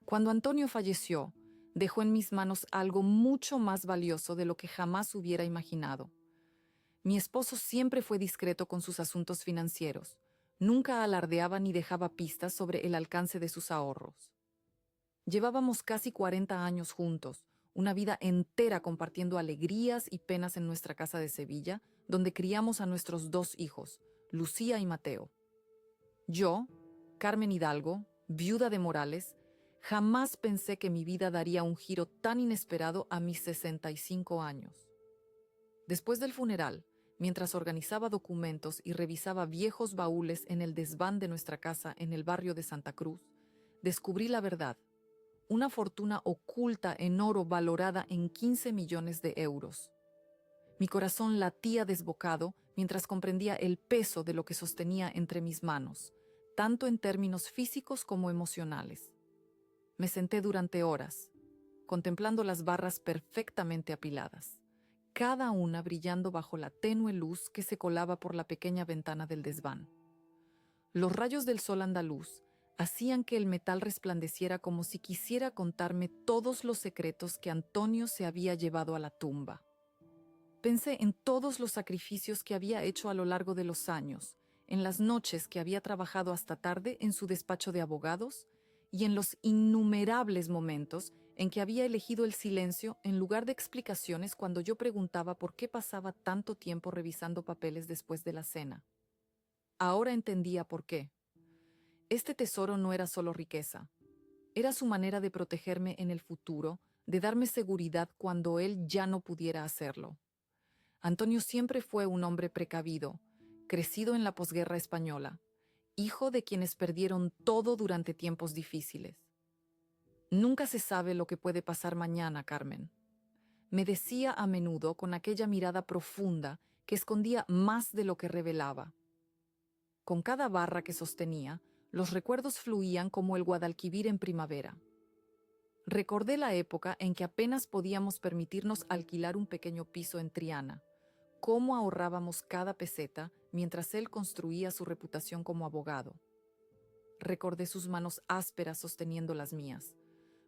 Cuando Antonio falleció, dejó en mis manos algo mucho más valioso de lo que jamás hubiera imaginado. Mi esposo siempre fue discreto con sus asuntos financieros. Nunca alardeaba ni dejaba pistas sobre el alcance de sus ahorros. Llevábamos casi 40 años juntos, una vida entera compartiendo alegrías y penas en nuestra casa de Sevilla, donde criamos a nuestros dos hijos, Lucía y Mateo. Yo, Carmen Hidalgo, viuda de Morales, jamás pensé que mi vida daría un giro tan inesperado a mis 65 años. Después del funeral, mientras organizaba documentos y revisaba viejos baúles en el desván de nuestra casa en el barrio de Santa Cruz, descubrí la verdad: una fortuna oculta en oro valorada en 15 millones de euros. Mi corazón latía desbocado mientras comprendía el peso de lo que sostenía entre mis manos, tanto en términos físicos como emocionales. Me senté durante horas, contemplando las barras perfectamente apiladas, cada una brillando bajo la tenue luz que se colaba por la pequeña ventana del desván. Los rayos del sol andaluz hacían que el metal resplandeciera como si quisiera contarme todos los secretos que Antonio se había llevado a la tumba. Pensé en todos los sacrificios que había hecho a lo largo de los años, en las noches que había trabajado hasta tarde en su despacho de abogados y en los innumerables momentos en que había elegido el silencio en lugar de explicaciones cuando yo preguntaba por qué pasaba tanto tiempo revisando papeles después de la cena. Ahora entendía por qué. Este tesoro no era solo riqueza. Era su manera de protegerme en el futuro, de darme seguridad cuando él ya no pudiera hacerlo. Antonio siempre fue un hombre precavido, crecido en la posguerra española, hijo de quienes perdieron todo durante tiempos difíciles. Nunca se sabe lo que puede pasar mañana, Carmen. Me decía a menudo con aquella mirada profunda que escondía más de lo que revelaba. Con cada barra que sostenía, los recuerdos fluían como el Guadalquivir en primavera. Recordé la época en que apenas podíamos permitirnos alquilar un pequeño piso en Triana, cómo ahorrábamos cada peseta mientras él construía su reputación como abogado. Recordé sus manos ásperas sosteniendo las mías,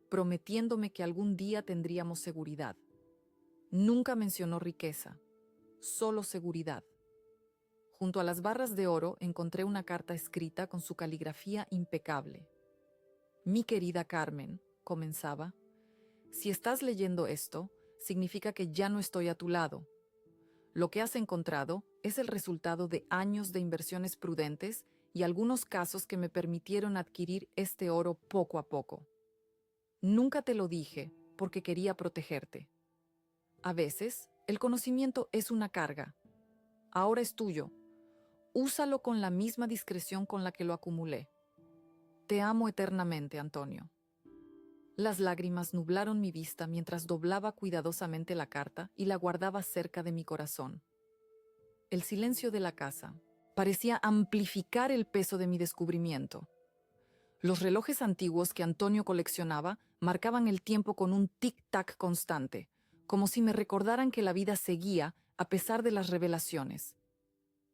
prometiéndome que algún día tendríamos seguridad. Nunca mencionó riqueza, solo seguridad. Junto a las barras de oro encontré una carta escrita con su caligrafía impecable. Mi querida Carmen, comenzaba, si estás leyendo esto, significa que ya no estoy a tu lado. Lo que has encontrado es el resultado de años de inversiones prudentes y algunos casos que me permitieron adquirir este oro poco a poco. Nunca te lo dije porque quería protegerte. A veces, el conocimiento es una carga. Ahora es tuyo. Úsalo con la misma discreción con la que lo acumulé. Te amo eternamente, Antonio. Las lágrimas nublaron mi vista mientras doblaba cuidadosamente la carta y la guardaba cerca de mi corazón. El silencio de la casa parecía amplificar el peso de mi descubrimiento. Los relojes antiguos que Antonio coleccionaba marcaban el tiempo con un tic-tac constante, como si me recordaran que la vida seguía a pesar de las revelaciones.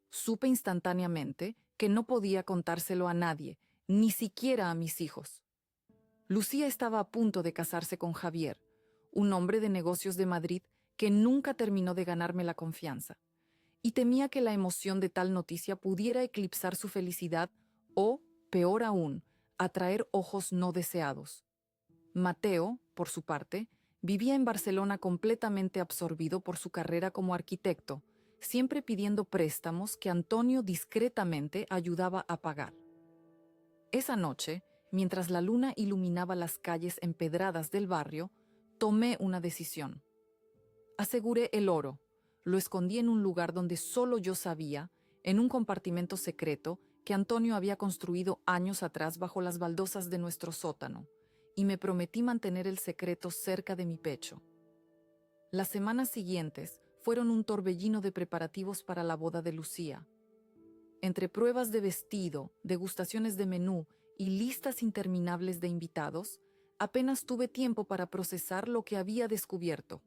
Supe instantáneamente que no podía contárselo a nadie, ni siquiera a mis hijos. Lucía estaba a punto de casarse con Javier, un hombre de negocios de Madrid que nunca terminó de ganarme la confianza, y temía que la emoción de tal noticia pudiera eclipsar su felicidad o, peor aún, atraer ojos no deseados. Mateo, por su parte, vivía en Barcelona completamente absorbido por su carrera como arquitecto, siempre pidiendo préstamos que Antonio discretamente ayudaba a pagar. Esa noche, mientras la luna iluminaba las calles empedradas del barrio, tomé una decisión. Aseguré el oro, lo escondí en un lugar donde solo yo sabía, en un compartimento secreto que Antonio había construido años atrás bajo las baldosas de nuestro sótano, y me prometí mantener el secreto cerca de mi pecho. Las semanas siguientes fueron un torbellino de preparativos para la boda de Lucía. Entre pruebas de vestido, degustaciones de menú y listas interminables de invitados, apenas tuve tiempo para procesar lo que había descubierto.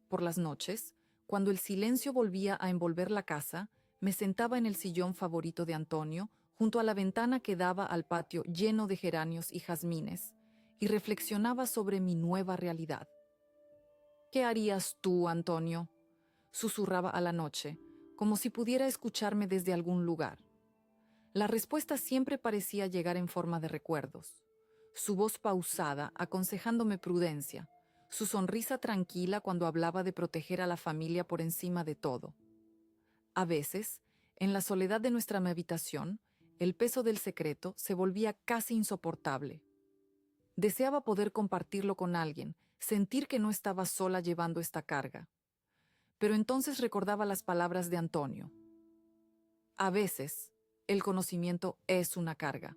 Por las noches, cuando el silencio volvía a envolver la casa, me sentaba en el sillón favorito de Antonio, junto a la ventana que daba al patio lleno de geranios y jazmines, y reflexionaba sobre mi nueva realidad. ¿Qué harías tú, Antonio?, susurraba a la noche, como si pudiera escucharme desde algún lugar. La respuesta siempre parecía llegar en forma de recuerdos. Su voz pausada, aconsejándome prudencia, su sonrisa tranquila cuando hablaba de proteger a la familia por encima de todo. A veces, en la soledad de nuestra habitación, el peso del secreto se volvía casi insoportable. Deseaba poder compartirlo con alguien, sentir que no estaba sola llevando esta carga. Pero entonces recordaba las palabras de Antonio. A veces, el conocimiento es una carga.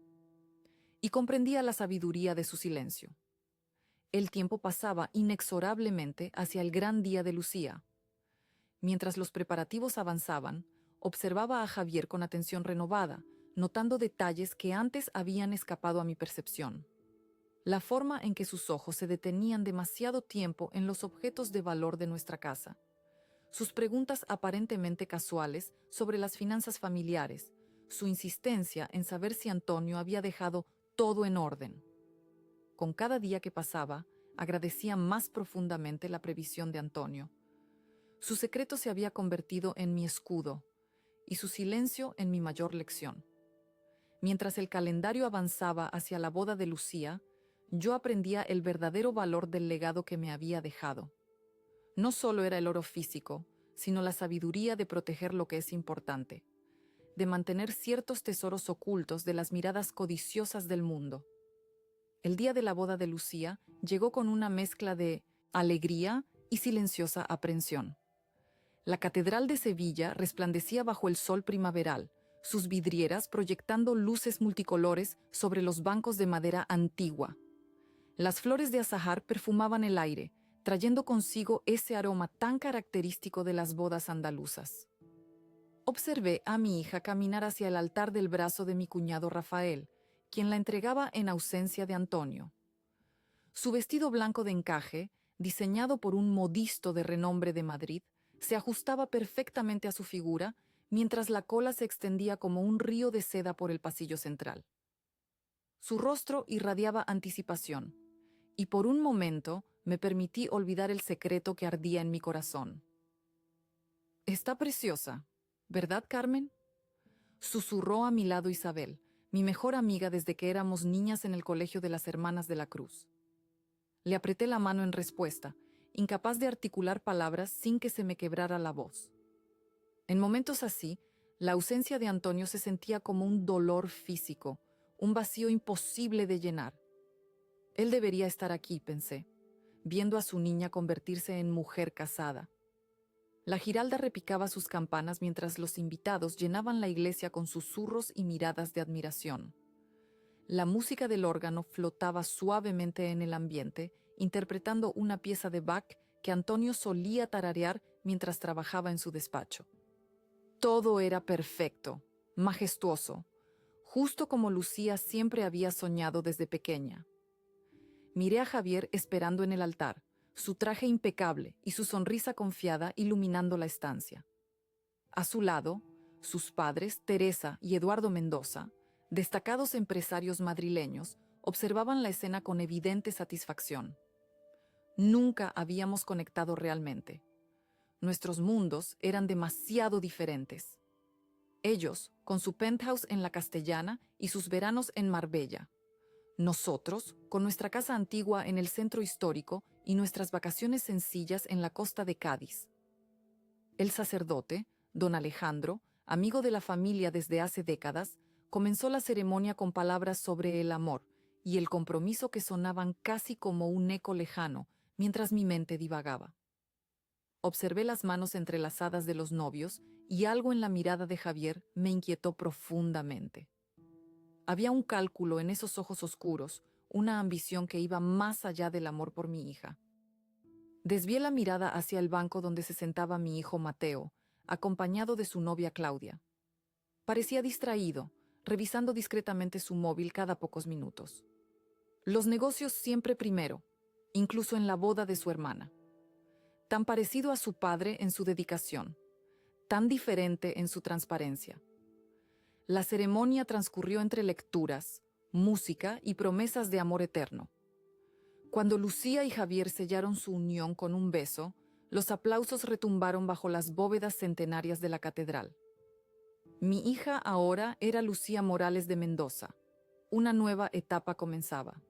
Y comprendía la sabiduría de su silencio. El tiempo pasaba inexorablemente hacia el gran día de Lucía. Mientras los preparativos avanzaban, observaba a Javier con atención renovada, notando detalles que antes habían escapado a mi percepción. La forma en que sus ojos se detenían demasiado tiempo en los objetos de valor de nuestra casa. Sus preguntas aparentemente casuales sobre las finanzas familiares, su insistencia en saber si Antonio había dejado todo en orden. Con cada día que pasaba, agradecía más profundamente la previsión de Antonio. Su secreto se había convertido en mi escudo y su silencio en mi mayor lección. Mientras el calendario avanzaba hacia la boda de Lucía, yo aprendía el verdadero valor del legado que me había dejado. No solo era el oro físico, sino la sabiduría de proteger lo que es importante, de mantener ciertos tesoros ocultos de las miradas codiciosas del mundo. El día de la boda de Lucía llegó con una mezcla de alegría y silenciosa aprensión. La Catedral de Sevilla resplandecía bajo el sol primaveral, sus vidrieras proyectando luces multicolores sobre los bancos de madera antigua. Las flores de azahar perfumaban el aire, trayendo consigo ese aroma tan característico de las bodas andaluzas. Observé a mi hija caminar hacia el altar del brazo de mi cuñado Rafael, quien la entregaba en ausencia de Antonio. Su vestido blanco de encaje, diseñado por un modisto de renombre de Madrid, se ajustaba perfectamente a su figura, mientras la cola se extendía como un río de seda por el pasillo central. Su rostro irradiaba anticipación, y por un momento me permití olvidar el secreto que ardía en mi corazón. «Está preciosa, ¿verdad, Carmen?», susurró a mi lado Isabel, mi mejor amiga desde que éramos niñas en el colegio de las Hermanas de la Cruz. Le apreté la mano en respuesta, incapaz de articular palabras sin que se me quebrara la voz. En momentos así, la ausencia de Antonio se sentía como un dolor físico, un vacío imposible de llenar. Él debería estar aquí, pensé, viendo a su niña convertirse en mujer casada. La Giralda repicaba sus campanas mientras los invitados llenaban la iglesia con susurros y miradas de admiración. La música del órgano flotaba suavemente en el ambiente, interpretando una pieza de Bach que Antonio solía tararear mientras trabajaba en su despacho. Todo era perfecto, majestuoso, justo como Lucía siempre había soñado desde pequeña. Miré a Javier esperando en el altar, su traje impecable y su sonrisa confiada iluminando la estancia. A su lado, sus padres, Teresa y Eduardo Mendoza, destacados empresarios madrileños, observaban la escena con evidente satisfacción. Nunca habíamos conectado realmente. Nuestros mundos eran demasiado diferentes. Ellos, con su penthouse en la Castellana y sus veranos en Marbella. Nosotros, con nuestra casa antigua en el centro histórico y nuestras vacaciones sencillas en la costa de Cádiz. El sacerdote, don Alejandro, amigo de la familia desde hace décadas, comenzó la ceremonia con palabras sobre el amor y el compromiso que sonaban casi como un eco lejano, mientras mi mente divagaba. Observé las manos entrelazadas de los novios y algo en la mirada de Javier me inquietó profundamente. Había un cálculo en esos ojos oscuros, una ambición que iba más allá del amor por mi hija. Desvié la mirada hacia el banco donde se sentaba mi hijo Mateo, acompañado de su novia Claudia. Parecía distraído, revisando discretamente su móvil cada pocos minutos. Los negocios siempre primero, incluso en la boda de su hermana. Tan parecido a su padre en su dedicación, tan diferente en su transparencia. La ceremonia transcurrió entre lecturas, música y promesas de amor eterno. Cuando Lucía y Javier sellaron su unión con un beso, los aplausos retumbaron bajo las bóvedas centenarias de la catedral. Mi hija ahora era Lucía Morales de Mendoza. Una nueva etapa comenzaba.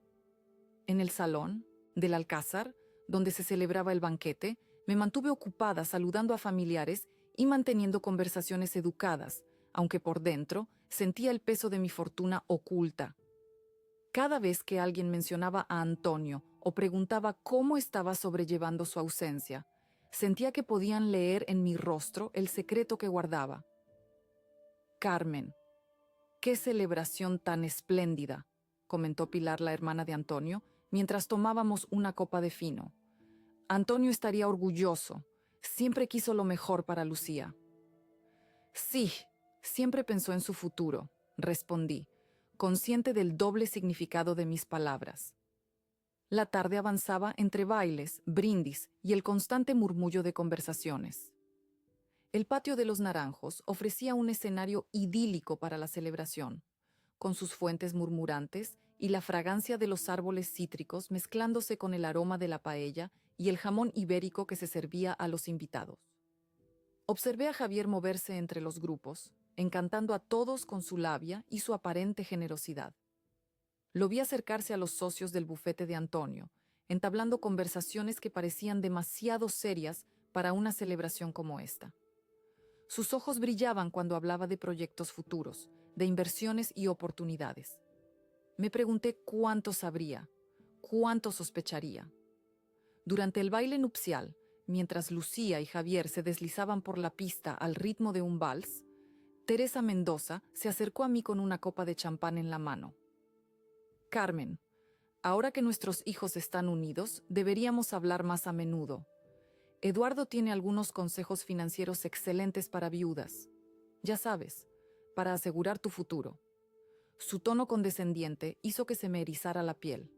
En el salón del Alcázar, donde se celebraba el banquete, me mantuve ocupada saludando a familiares y manteniendo conversaciones educadas, aunque por dentro sentía el peso de mi fortuna oculta. Cada vez que alguien mencionaba a Antonio o preguntaba cómo estaba sobrellevando su ausencia, sentía que podían leer en mi rostro el secreto que guardaba. Carmen, qué celebración tan espléndida, comentó Pilar, la hermana de Antonio, mientras tomábamos una copa de fino. Antonio estaría orgulloso. Siempre quiso lo mejor para Lucía. Sí, siempre pensó en su futuro, respondí, consciente del doble significado de mis palabras. La tarde avanzaba entre bailes, brindis y el constante murmullo de conversaciones. El patio de los Naranjos ofrecía un escenario idílico para la celebración, con sus fuentes murmurantes y la fragancia de los árboles cítricos mezclándose con el aroma de la paella y el jamón ibérico que se servía a los invitados. Observé a Javier moverse entre los grupos, encantando a todos con su labia y su aparente generosidad. Lo vi acercarse a los socios del bufete de Antonio, entablando conversaciones que parecían demasiado serias para una celebración como esta. Sus ojos brillaban cuando hablaba de proyectos futuros, de inversiones y oportunidades. Me pregunté cuánto sabría, cuánto sospecharía. Durante el baile nupcial, mientras Lucía y Javier se deslizaban por la pista al ritmo de un vals, Teresa Mendoza se acercó a mí con una copa de champán en la mano. Carmen, ahora que nuestros hijos están unidos, deberíamos hablar más a menudo. Eduardo tiene algunos consejos financieros excelentes para viudas. Ya sabes, para asegurar tu futuro. Su tono condescendiente hizo que se me erizara la piel.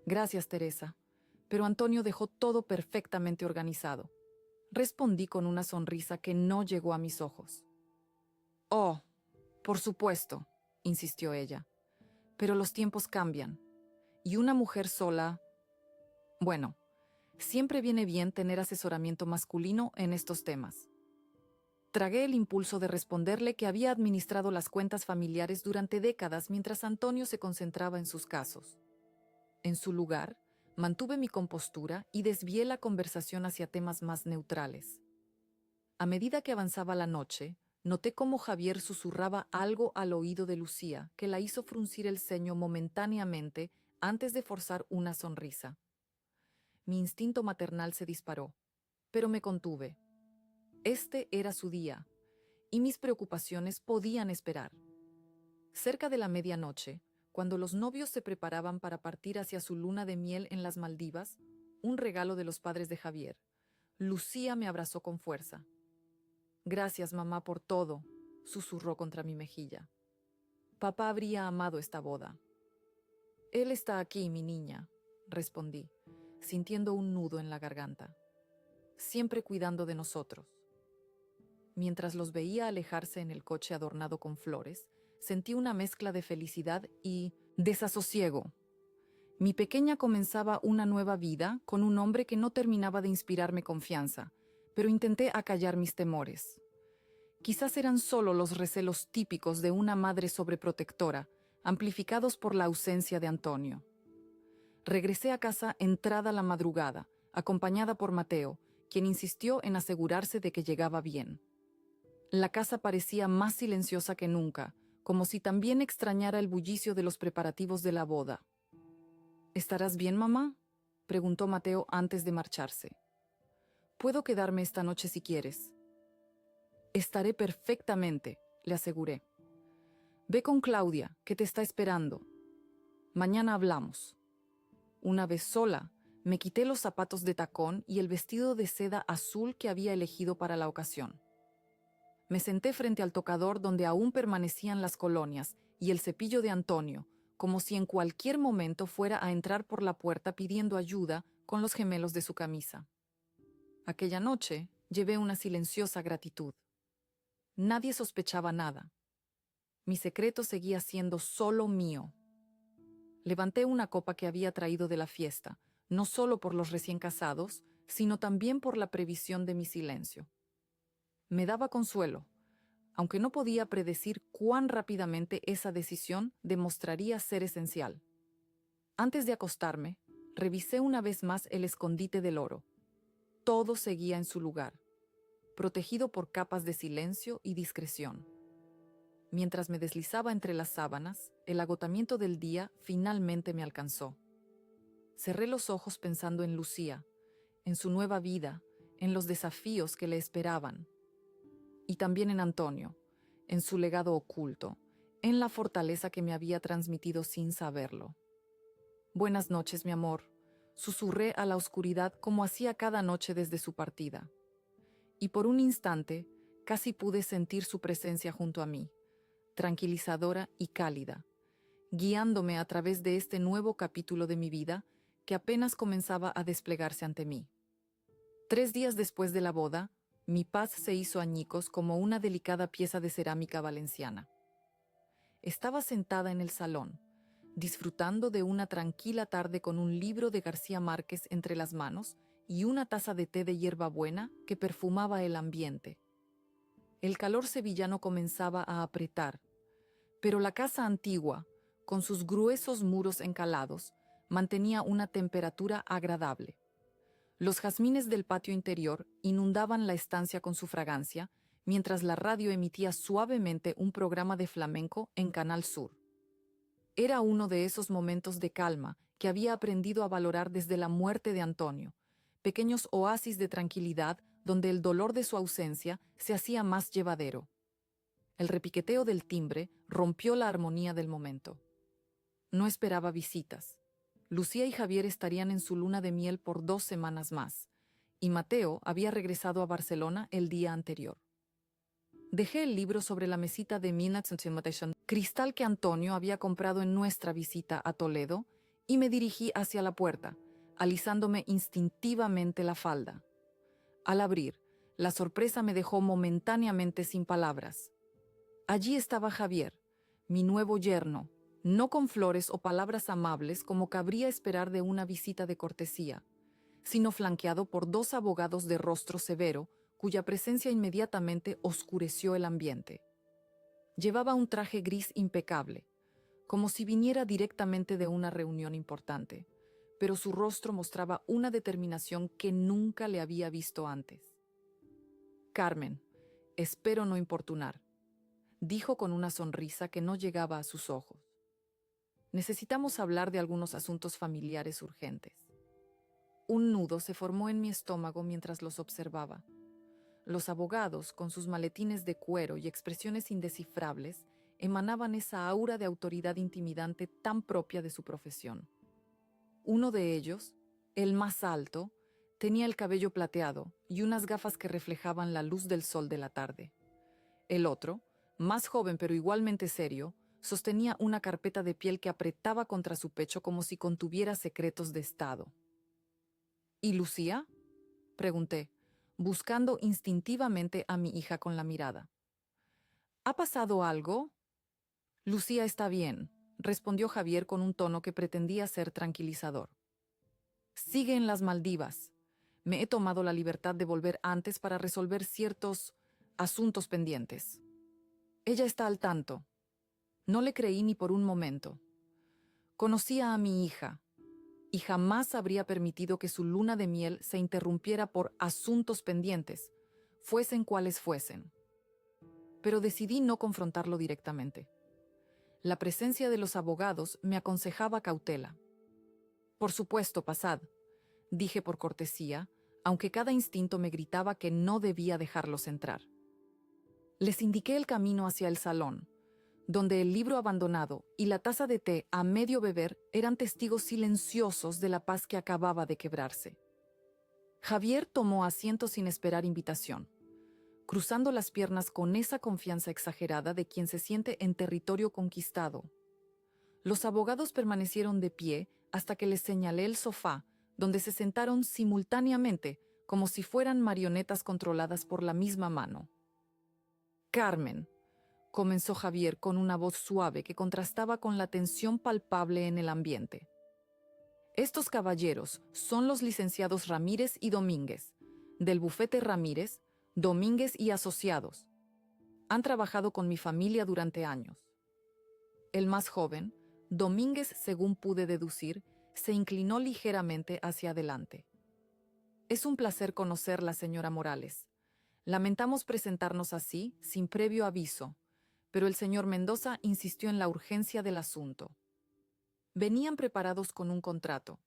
Gracias, Teresa, pero Antonio dejó todo perfectamente organizado. Respondí con una sonrisa que no llegó a mis ojos. Oh, por supuesto, insistió ella, pero los tiempos cambian, y una mujer sola... Bueno, siempre viene bien tener asesoramiento masculino en estos temas. Tragué el impulso de responderle que había administrado las cuentas familiares durante décadas mientras Antonio se concentraba en sus casos. En su lugar, mantuve mi compostura y desvié la conversación hacia temas más neutrales. A medida que avanzaba la noche, noté cómo Javier susurraba algo al oído de Lucía que la hizo fruncir el ceño momentáneamente antes de forzar una sonrisa. Mi instinto maternal se disparó, pero me contuve. Este era su día, y mis preocupaciones podían esperar. Cerca de la medianoche, cuando los novios se preparaban para partir hacia su luna de miel en las Maldivas, un regalo de los padres de Javier, Lucía me abrazó con fuerza. Gracias, mamá, por todo, susurró contra mi mejilla. Papá habría amado esta boda. Él está aquí, mi niña, respondí, sintiendo un nudo en la garganta. Siempre cuidando de nosotros. Mientras los veía alejarse en el coche adornado con flores, sentí una mezcla de felicidad y desasosiego. Mi pequeña comenzaba una nueva vida con un hombre que no terminaba de inspirarme confianza, pero intenté acallar mis temores. Quizás eran solo los recelos típicos de una madre sobreprotectora, amplificados por la ausencia de Antonio. Regresé a casa entrada la madrugada, acompañada por Mateo, quien insistió en asegurarse de que llegaba bien. La casa parecía más silenciosa que nunca, como si también extrañara el bullicio de los preparativos de la boda. ¿Estarás bien, mamá?, preguntó Mateo antes de marcharse. Puedo quedarme esta noche si quieres. Estaré perfectamente, le aseguré. Ve con Claudia, que te está esperando. Mañana hablamos. Una vez sola, me quité los zapatos de tacón y el vestido de seda azul que había elegido para la ocasión. Me senté frente al tocador donde aún permanecían las colonias y el cepillo de Antonio, como si en cualquier momento fuera a entrar por la puerta pidiendo ayuda con los gemelos de su camisa. Aquella noche llevé una silenciosa gratitud. Nadie sospechaba nada. Mi secreto seguía siendo solo mío. Levanté una copa que había traído de la fiesta, no solo por los recién casados, sino también por la previsión de mi silencio. Me daba consuelo, aunque no podía predecir cuán rápidamente esa decisión demostraría ser esencial. Antes de acostarme, revisé una vez más el escondite del oro. Todo seguía en su lugar, protegido por capas de silencio y discreción. Mientras me deslizaba entre las sábanas, el agotamiento del día finalmente me alcanzó. Cerré los ojos pensando en Lucía, en su nueva vida, en los desafíos que le esperaban. Y también en Antonio, en su legado oculto, en la fortaleza que me había transmitido sin saberlo. «Buenas noches, mi amor», susurré a la oscuridad como hacía cada noche desde su partida. Y por un instante, casi pude sentir su presencia junto a mí, tranquilizadora y cálida, guiándome a través de este nuevo capítulo de mi vida que apenas comenzaba a desplegarse ante mí. 3 días después de la boda, mi paz se hizo añicos como una delicada pieza de cerámica valenciana. Estaba sentada en el salón, disfrutando de una tranquila tarde con un libro de García Márquez entre las manos y una taza de té de hierbabuena que perfumaba el ambiente. El calor sevillano comenzaba a apretar, pero la casa antigua, con sus gruesos muros encalados, mantenía una temperatura agradable. Los jazmines del patio interior inundaban la estancia con su fragancia, mientras la radio emitía suavemente un programa de flamenco en Canal Sur. Era uno de esos momentos de calma que había aprendido a valorar desde la muerte de Antonio, pequeños oasis de tranquilidad donde el dolor de su ausencia se hacía más llevadero. El repiqueteo del timbre rompió la armonía del momento. No esperaba visitas. Lucía y Javier estarían en su luna de miel por 2 semanas más, y Mateo había regresado a Barcelona el día anterior. Dejé el libro sobre la mesita de cristal que Antonio había comprado en nuestra visita a Toledo y me dirigí hacia la puerta, alisándome instintivamente la falda. Al abrir, la sorpresa me dejó momentáneamente sin palabras. Allí estaba Javier, mi nuevo yerno, no con flores o palabras amables como cabría esperar de una visita de cortesía, sino flanqueado por 2 abogados de rostro severo, cuya presencia inmediatamente oscureció el ambiente. Llevaba un traje gris impecable, como si viniera directamente de una reunión importante, pero su rostro mostraba una determinación que nunca le había visto antes. «Carmen, espero no importunar», dijo con una sonrisa que no llegaba a sus ojos. «Necesitamos hablar de algunos asuntos familiares urgentes». Un nudo se formó en mi estómago mientras los observaba. Los abogados, con sus maletines de cuero y expresiones indescifrables, emanaban esa aura de autoridad intimidante tan propia de su profesión. Uno de ellos, el más alto, tenía el cabello plateado y unas gafas que reflejaban la luz del sol de la tarde. El otro, más joven pero igualmente serio, sostenía una carpeta de piel que apretaba contra su pecho como si contuviera secretos de estado. «¿Y Lucía?», pregunté, buscando instintivamente a mi hija con la mirada. «¿Ha pasado algo?». «Lucía está bien», respondió Javier con un tono que pretendía ser tranquilizador. «Sigue en las Maldivas. Me he tomado la libertad de volver antes para resolver ciertos asuntos pendientes. Ella está al tanto». No le creí ni por un momento. Conocía a mi hija, y jamás habría permitido que su luna de miel se interrumpiera por asuntos pendientes, fuesen cuales fuesen. Pero decidí no confrontarlo directamente. La presencia de los abogados me aconsejaba cautela. «Por supuesto, pasad», dije por cortesía, aunque cada instinto me gritaba que no debía dejarlos entrar. Les indiqué el camino hacia el salón, donde el libro abandonado y la taza de té a medio beber eran testigos silenciosos de la paz que acababa de quebrarse. Javier tomó asiento sin esperar invitación, cruzando las piernas con esa confianza exagerada de quien se siente en territorio conquistado. Los abogados permanecieron de pie hasta que les señalé el sofá, donde se sentaron simultáneamente, como si fueran marionetas controladas por la misma mano. «Carmen», comenzó Javier con una voz suave que contrastaba con la tensión palpable en el ambiente. Estos caballeros son los licenciados Ramírez y Domínguez, del bufete Ramírez, Domínguez y Asociados. Han trabajado con mi familia durante años. El más joven, Domínguez, según pude deducir, se inclinó ligeramente hacia adelante. Es un placer conocerla, señora Morales. Lamentamos presentarnos así, sin previo aviso, pero el señor Mendoza insistió en la urgencia del asunto. Venían preparados con un contrato,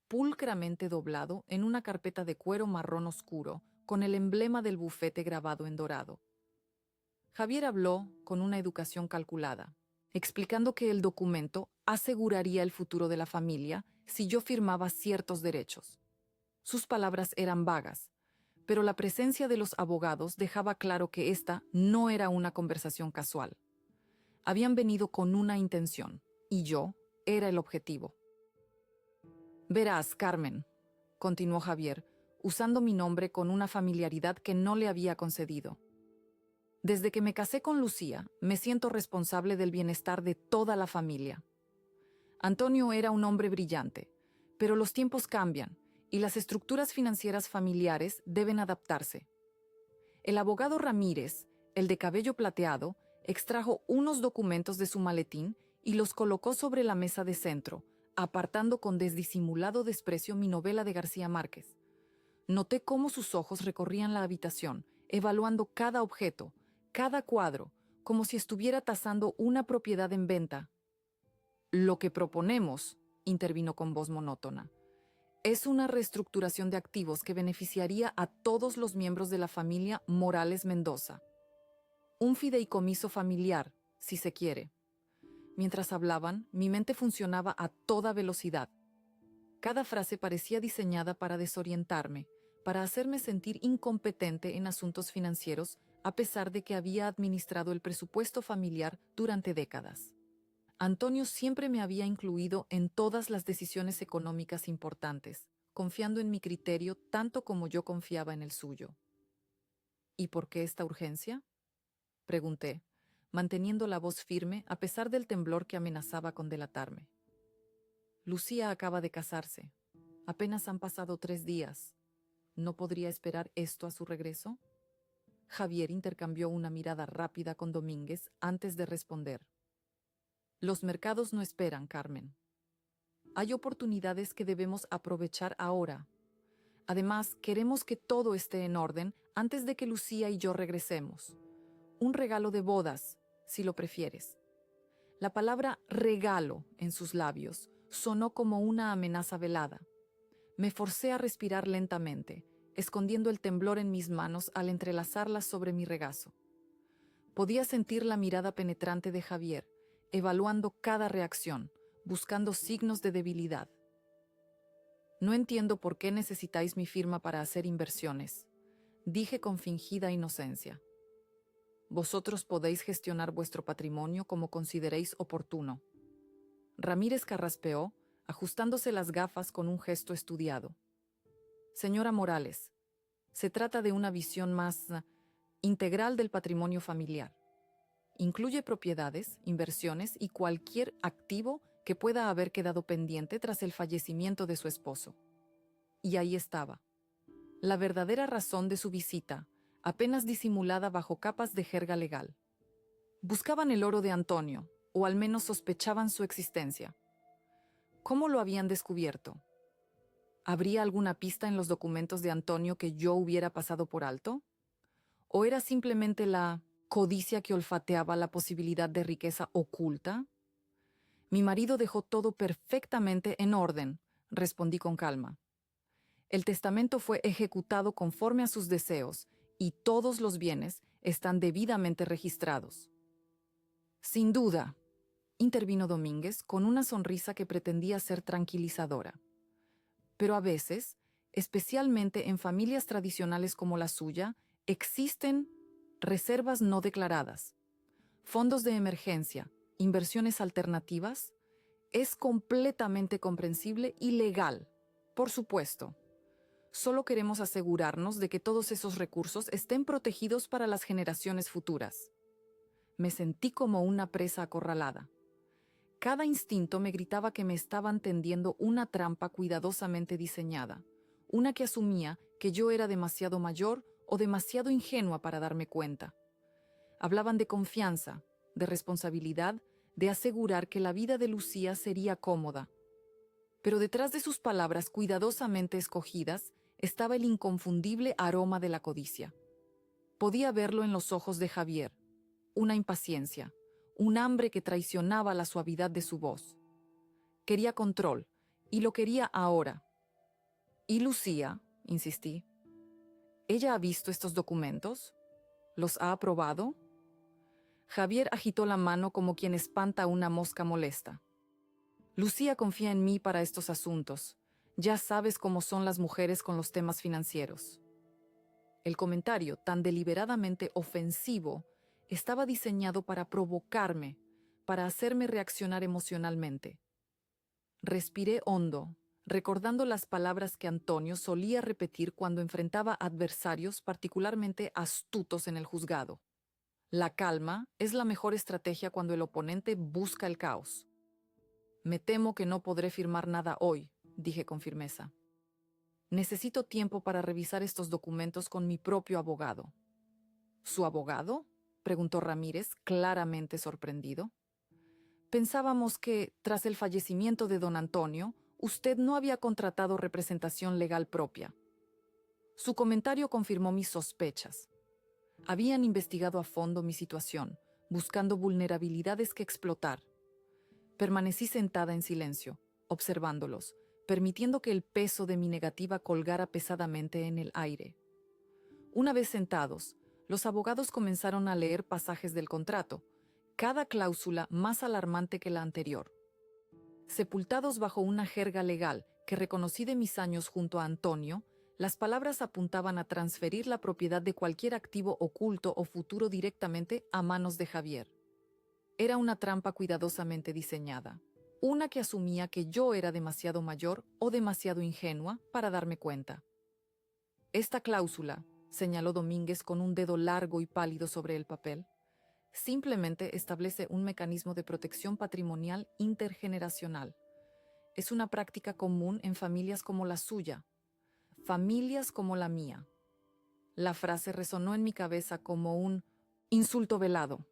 pulcramente doblado en una carpeta de cuero marrón oscuro, con el emblema del bufete grabado en dorado. Javier habló con una educación calculada, explicando que el documento aseguraría el futuro de la familia si yo firmaba ciertos derechos. Sus palabras eran vagas, pero la presencia de los abogados dejaba claro que esta no era una conversación casual. Habían venido con una intención, y yo era el objetivo. Verás, Carmen, continuó Javier, usando mi nombre con una familiaridad que no le había concedido. Desde que me casé con Lucía, me siento responsable del bienestar de toda la familia. Antonio era un hombre brillante, pero los tiempos cambian y las estructuras financieras familiares deben adaptarse. El abogado Ramírez, el de cabello plateado, extrajo unos documentos de su maletín y los colocó sobre la mesa de centro, apartando con desdisimulado desprecio mi novela de García Márquez. Noté cómo sus ojos recorrían la habitación, evaluando cada objeto, cada cuadro, como si estuviera tasando una propiedad en venta. Lo que proponemos, intervino con voz monótona, es una reestructuración de activos que beneficiaría a todos los miembros de la familia Morales Mendoza. Un fideicomiso familiar, si se quiere. Mientras hablaban, mi mente funcionaba a toda velocidad. Cada frase parecía diseñada para desorientarme, para hacerme sentir incompetente en asuntos financieros, a pesar de que había administrado el presupuesto familiar durante décadas. Antonio siempre me había incluido en todas las decisiones económicas importantes, confiando en mi criterio tanto como yo confiaba en el suyo. ¿Y por qué esta urgencia?, pregunté, manteniendo la voz firme a pesar del temblor que amenazaba con delatarme. Lucía acaba de casarse. Apenas han pasado 3 días. ¿No podría esperar esto a su regreso? Javier intercambió una mirada rápida con Domínguez antes de responder. Los mercados no esperan, Carmen. Hay oportunidades que debemos aprovechar ahora. Además, queremos que todo esté en orden antes de que Lucía y yo regresemos. Un regalo de bodas, si lo prefieres. La palabra regalo en sus labios sonó como una amenaza velada. Me forcé a respirar lentamente, escondiendo el temblor en mis manos al entrelazarlas sobre mi regazo. Podía sentir la mirada penetrante de Javier, evaluando cada reacción, buscando signos de debilidad. No entiendo por qué necesitáis mi firma para hacer inversiones, dije con fingida inocencia. Vosotros podéis gestionar vuestro patrimonio como consideréis oportuno. Ramírez carraspeó, ajustándose las gafas con un gesto estudiado. Señora Morales, se trata de una visión más integral del patrimonio familiar. Incluye propiedades, inversiones y cualquier activo que pueda haber quedado pendiente tras el fallecimiento de su esposo. Y ahí estaba. La verdadera razón de su visita, apenas disimulada bajo capas de jerga legal. Buscaban el oro de Antonio, o al menos sospechaban su existencia. ¿Cómo lo habían descubierto? ¿Habría alguna pista en los documentos de Antonio que yo hubiera pasado por alto? ¿O era simplemente la codicia que olfateaba la posibilidad de riqueza oculta? Mi marido dejó todo perfectamente en orden, respondí con calma. El testamento fue ejecutado conforme a sus deseos y todos los bienes están debidamente registrados. Sin duda, intervino Domínguez con una sonrisa que pretendía ser tranquilizadora. Pero a veces, especialmente en familias tradicionales como la suya, existen reservas no declaradas, fondos de emergencia, inversiones alternativas. Es completamente comprensible y legal, por supuesto. Solo queremos asegurarnos de que todos esos recursos estén protegidos para las generaciones futuras. Me sentí como una presa acorralada. Cada instinto me gritaba que me estaban tendiendo una trampa cuidadosamente diseñada, una que asumía que yo era demasiado mayor o demasiado ingenua para darme cuenta. Hablaban de confianza, de responsabilidad, de asegurar que la vida de Lucía sería cómoda. Pero detrás de sus palabras cuidadosamente escogidas estaba el inconfundible aroma de la codicia. Podía verlo en los ojos de Javier, una impaciencia, un hambre que traicionaba la suavidad de su voz. Quería control, y lo quería ahora. ¿Y Lucía? Insistí. ¿Ella ha visto estos documentos? ¿Los ha aprobado? Javier agitó la mano como quien espanta a una mosca molesta. Lucía confía en mí para estos asuntos. Ya sabes cómo son las mujeres con los temas financieros. El comentario, tan deliberadamente ofensivo, estaba diseñado para provocarme, para hacerme reaccionar emocionalmente. Respiré hondo, recordando las palabras que Antonio solía repetir cuando enfrentaba adversarios particularmente astutos en el juzgado. La calma es la mejor estrategia cuando el oponente busca el caos. Me temo que no podré firmar nada hoy, dije con firmeza. Necesito tiempo para revisar estos documentos con mi propio abogado. ¿Su abogado?, preguntó Ramírez, claramente sorprendido. Pensábamos que, tras el fallecimiento de don Antonio, usted no había contratado representación legal propia. Su comentario confirmó mis sospechas. Habían investigado a fondo mi situación, buscando vulnerabilidades que explotar. Permanecí sentada en silencio, observándolos, permitiendo que el peso de mi negativa colgara pesadamente en el aire. Una vez sentados, los abogados comenzaron a leer pasajes del contrato, cada cláusula más alarmante que la anterior. Sepultados bajo una jerga legal que reconocí de mis años junto a Antonio, las palabras apuntaban a transferir la propiedad de cualquier activo oculto o futuro directamente a manos de Javier. Era una trampa cuidadosamente diseñada, una que asumía que yo era demasiado mayor o demasiado ingenua para darme cuenta. Esta cláusula, señaló Domínguez con un dedo largo y pálido sobre el papel, simplemente establece un mecanismo de protección patrimonial intergeneracional. Es una práctica común en familias como la suya, familias como la mía. La frase resonó en mi cabeza como un insulto velado.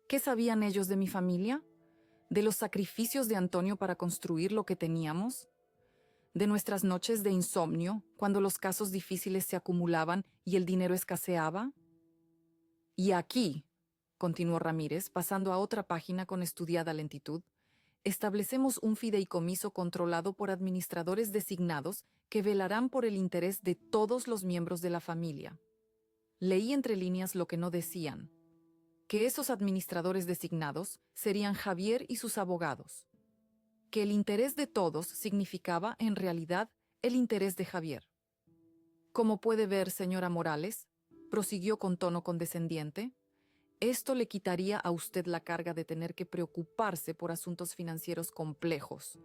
¿Qué sabían ellos de mi familia? ¿De los sacrificios de Antonio para construir lo que teníamos? ¿De nuestras noches de insomnio, cuando los casos difíciles se acumulaban y el dinero escaseaba? Y aquí, continuó Ramírez, pasando a otra página con estudiada lentitud, establecemos un fideicomiso controlado por administradores designados que velarán por el interés de todos los miembros de la familia. Leí entre líneas lo que no decían, que esos administradores designados serían Javier y sus abogados, que el interés de todos significaba, en realidad, el interés de Javier. Como puede ver, señora Morales, prosiguió con tono condescendiente, esto le quitaría a usted la carga de tener que preocuparse por asuntos financieros complejos.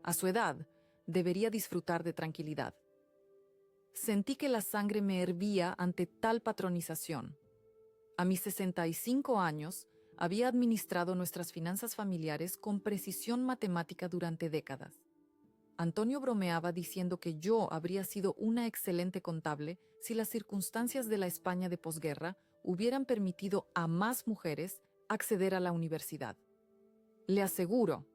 A su edad, debería disfrutar de tranquilidad. Sentí que la sangre me hervía ante tal patronización. A mis 65 años, había administrado nuestras finanzas familiares con precisión matemática durante décadas. Antonio bromeaba diciendo que yo habría sido una excelente contable si las circunstancias de la España de posguerra hubieran permitido a más mujeres acceder a la universidad. Le aseguro,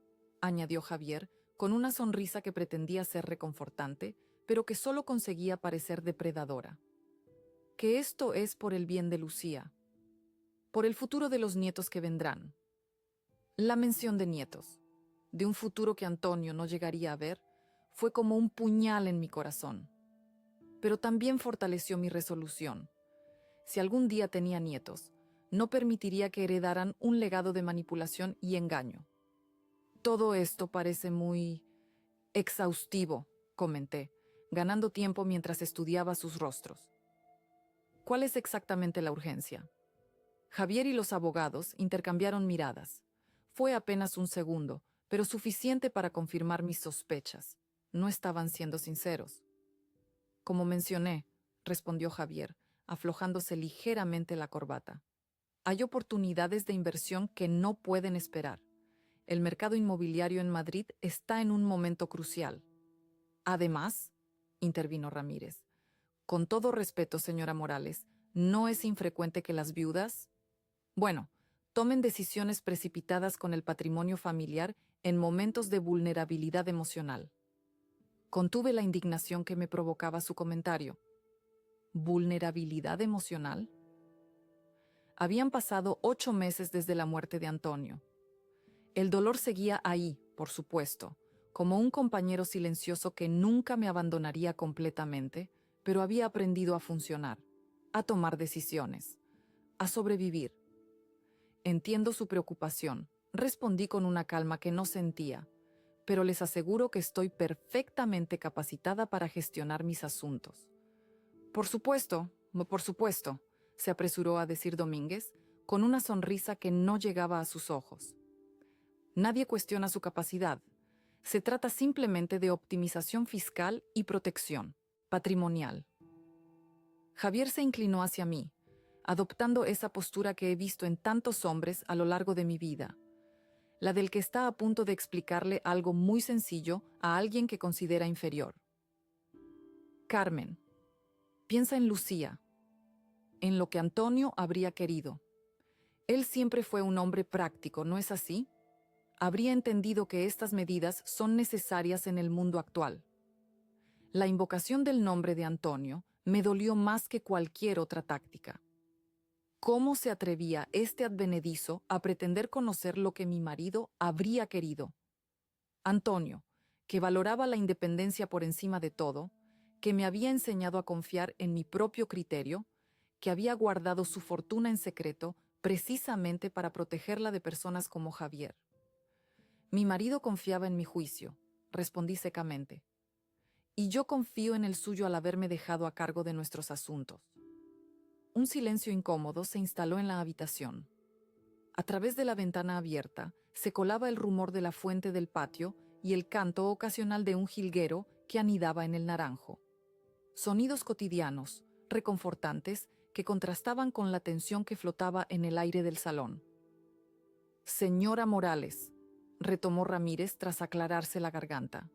añadió Javier, con una sonrisa que pretendía ser reconfortante, pero que solo conseguía parecer depredadora, que esto es por el bien de Lucía, por el futuro de los nietos que vendrán. La mención de nietos, de un futuro que Antonio no llegaría a ver, fue como un puñal en mi corazón. Pero también fortaleció mi resolución. Si algún día tenía nietos, no permitiría que heredaran un legado de manipulación y engaño. Todo esto parece muy exhaustivo, comenté, ganando tiempo mientras estudiaba sus rostros. ¿Cuál es exactamente la urgencia? Javier y los abogados intercambiaron miradas. Fue apenas un segundo, pero suficiente para confirmar mis sospechas. No estaban siendo sinceros. Como mencioné, respondió Javier, aflojándose ligeramente la corbata. Hay oportunidades de inversión que no pueden esperar. El mercado inmobiliario en Madrid está en un momento crucial. Además, intervino Ramírez, con todo respeto, señora Morales, no es infrecuente que las viudas, bueno, tomen decisiones precipitadas con el patrimonio familiar en momentos de vulnerabilidad emocional. Contuve la indignación que me provocaba su comentario. ¿Vulnerabilidad emocional? Habían pasado 8 meses desde la muerte de Antonio. El dolor seguía ahí, por supuesto, como un compañero silencioso que nunca me abandonaría completamente, pero había aprendido a funcionar, a tomar decisiones, a sobrevivir. Entiendo su preocupación, respondí con una calma que no sentía, pero les aseguro que estoy perfectamente capacitada para gestionar mis asuntos. Por supuesto, se apresuró a decir Domínguez, con una sonrisa que no llegaba a sus ojos. Nadie cuestiona su capacidad. Se trata simplemente de optimización fiscal y protección patrimonial. Javier se inclinó hacia mí, adoptando esa postura que he visto en tantos hombres a lo largo de mi vida, la del que está a punto de explicarle algo muy sencillo a alguien que considera inferior. Carmen, piensa en Lucía, en lo que Antonio habría querido. Él siempre fue un hombre práctico, ¿no es así? Habría entendido que estas medidas son necesarias en el mundo actual. La invocación del nombre de Antonio me dolió más que cualquier otra táctica. ¿Cómo se atrevía este advenedizo a pretender conocer lo que mi marido habría querido? Antonio, que valoraba la independencia por encima de todo, que me había enseñado a confiar en mi propio criterio, que había guardado su fortuna en secreto precisamente para protegerla de personas como Javier. Mi marido confiaba en mi juicio, respondí secamente. Y yo confío en el suyo al haberme dejado a cargo de nuestros asuntos. Un silencio incómodo se instaló en la habitación. A través de la ventana abierta se colaba el rumor de la fuente del patio y el canto ocasional de un jilguero que anidaba en el naranjo. Sonidos cotidianos, reconfortantes, que contrastaban con la tensión que flotaba en el aire del salón. Señora Morales, retomó Ramírez tras aclararse la garganta.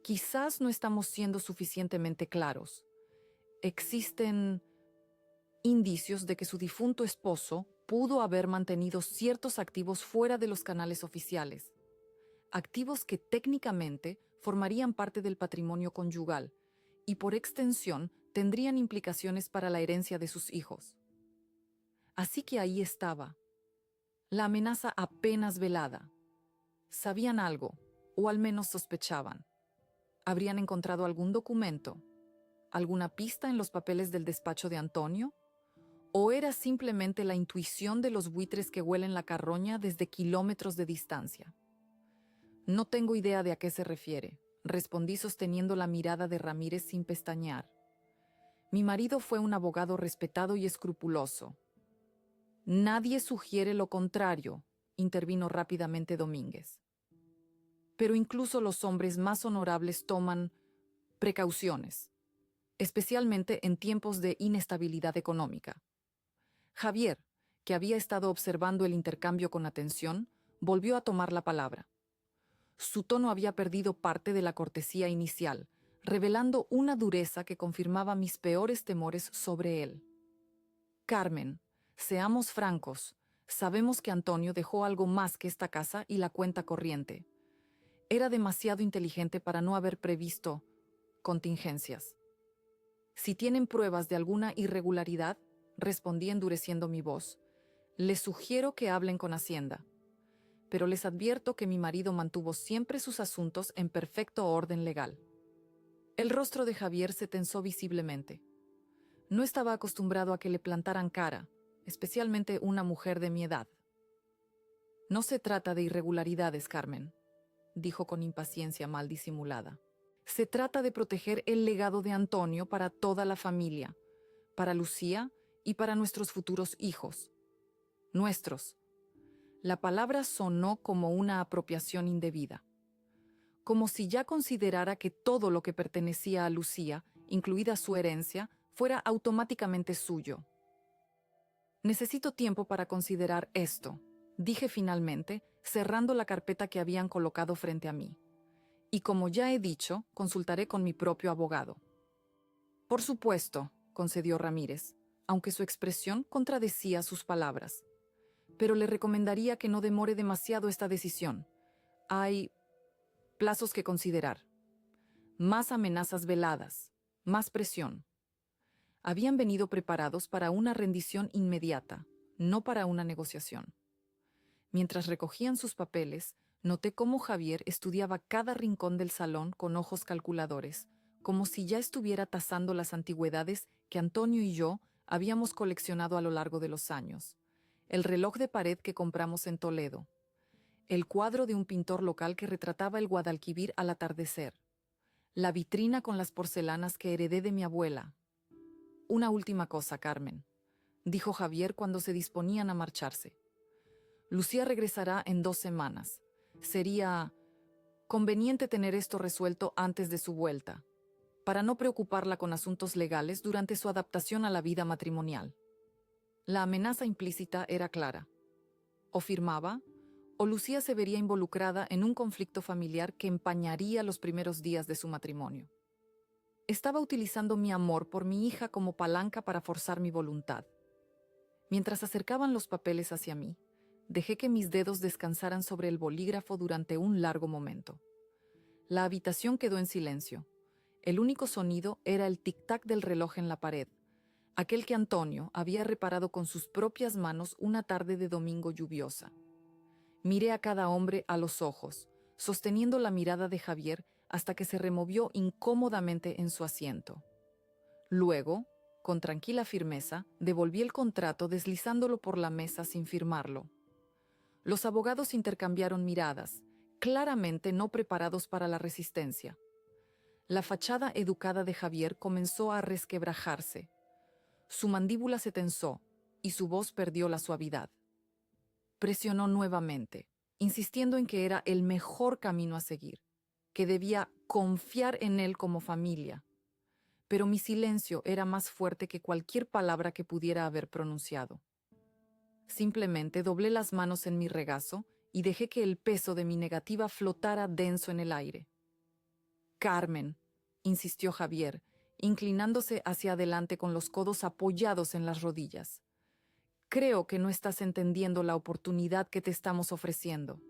Quizás no estamos siendo suficientemente claros. Existen indicios de que su difunto esposo pudo haber mantenido ciertos activos fuera de los canales oficiales, activos que técnicamente formarían parte del patrimonio conyugal y por extensión tendrían implicaciones para la herencia de sus hijos. Así que ahí estaba, la amenaza apenas velada. Sabían algo, o al menos sospechaban. ¿Habrían encontrado algún documento, alguna pista en los papeles del despacho de Antonio? ¿O era simplemente la intuición de los buitres que huelen la carroña desde kilómetros de distancia? No tengo idea de a qué se refiere, respondí sosteniendo la mirada de Ramírez sin pestañear. Mi marido fue un abogado respetado y escrupuloso. Nadie sugiere lo contrario, intervino rápidamente Domínguez. Pero incluso los hombres más honorables toman precauciones, especialmente en tiempos de inestabilidad económica. Javier, que había estado observando el intercambio con atención, volvió a tomar la palabra. Su tono había perdido parte de la cortesía inicial, revelando una dureza que confirmaba mis peores temores sobre él. Carmen, seamos francos, sabemos que Antonio dejó algo más que esta casa y la cuenta corriente. Era demasiado inteligente para no haber previsto contingencias. Si tienen pruebas de alguna irregularidad, respondí endureciendo mi voz, les sugiero que hablen con Hacienda. Pero les advierto que mi marido mantuvo siempre sus asuntos en perfecto orden legal. El rostro de Javier se tensó visiblemente. No estaba acostumbrado a que le plantaran cara, especialmente una mujer de mi edad. No se trata de irregularidades, Carmen, dijo con impaciencia mal disimulada. Se trata de proteger el legado de Antonio para toda la familia, para Lucía y para nuestros futuros hijos. Nuestros. La palabra sonó como una apropiación indebida, como si ya considerara que todo lo que pertenecía a Lucía, incluida su herencia, fuera automáticamente suyo. Necesito tiempo para considerar esto, dije finalmente, cerrando la carpeta que habían colocado frente a mí. Y como ya he dicho, consultaré con mi propio abogado. Por supuesto, concedió Ramírez, aunque su expresión contradecía sus palabras. Pero le recomendaría que no demore demasiado esta decisión. Hay plazos que considerar. Más amenazas veladas, más presión. Habían venido preparados para una rendición inmediata, no para una negociación. Mientras recogían sus papeles, noté cómo Javier estudiaba cada rincón del salón con ojos calculadores, como si ya estuviera tasando las antigüedades que Antonio y yo habíamos coleccionado a lo largo de los años. El reloj de pared que compramos en Toledo. El cuadro de un pintor local que retrataba el Guadalquivir al atardecer. La vitrina con las porcelanas que heredé de mi abuela. Una última cosa, Carmen, dijo Javier cuando se disponían a marcharse. Lucía regresará en 2 semanas. Sería conveniente tener esto resuelto antes de su vuelta, para no preocuparla con asuntos legales durante su adaptación a la vida matrimonial. La amenaza implícita era clara. O firmaba, o Lucía se vería involucrada en un conflicto familiar que empañaría los primeros días de su matrimonio. Estaba utilizando mi amor por mi hija como palanca para forzar mi voluntad. Mientras acercaban los papeles hacia mí, dejé que mis dedos descansaran sobre el bolígrafo durante un largo momento. La habitación quedó en silencio. El único sonido era el tic-tac del reloj en la pared, aquel que Antonio había reparado con sus propias manos una tarde de domingo lluviosa. Miré a cada hombre a los ojos, sosteniendo la mirada de Javier hasta que se removió incómodamente en su asiento. Luego, con tranquila firmeza, devolví el contrato deslizándolo por la mesa sin firmarlo. Los abogados intercambiaron miradas, claramente no preparados para la resistencia. La fachada educada de Javier comenzó a resquebrajarse. Su mandíbula se tensó y su voz perdió la suavidad. Presionó nuevamente, insistiendo en que era el mejor camino a seguir, que debía confiar en él como familia. Pero mi silencio era más fuerte que cualquier palabra que pudiera haber pronunciado. Simplemente doblé las manos en mi regazo y dejé que el peso de mi negativa flotara denso en el aire. Carmen, insistió Javier, inclinándose hacia adelante con los codos apoyados en las rodillas. Creo que no estás entendiendo la oportunidad que te estamos ofreciendo.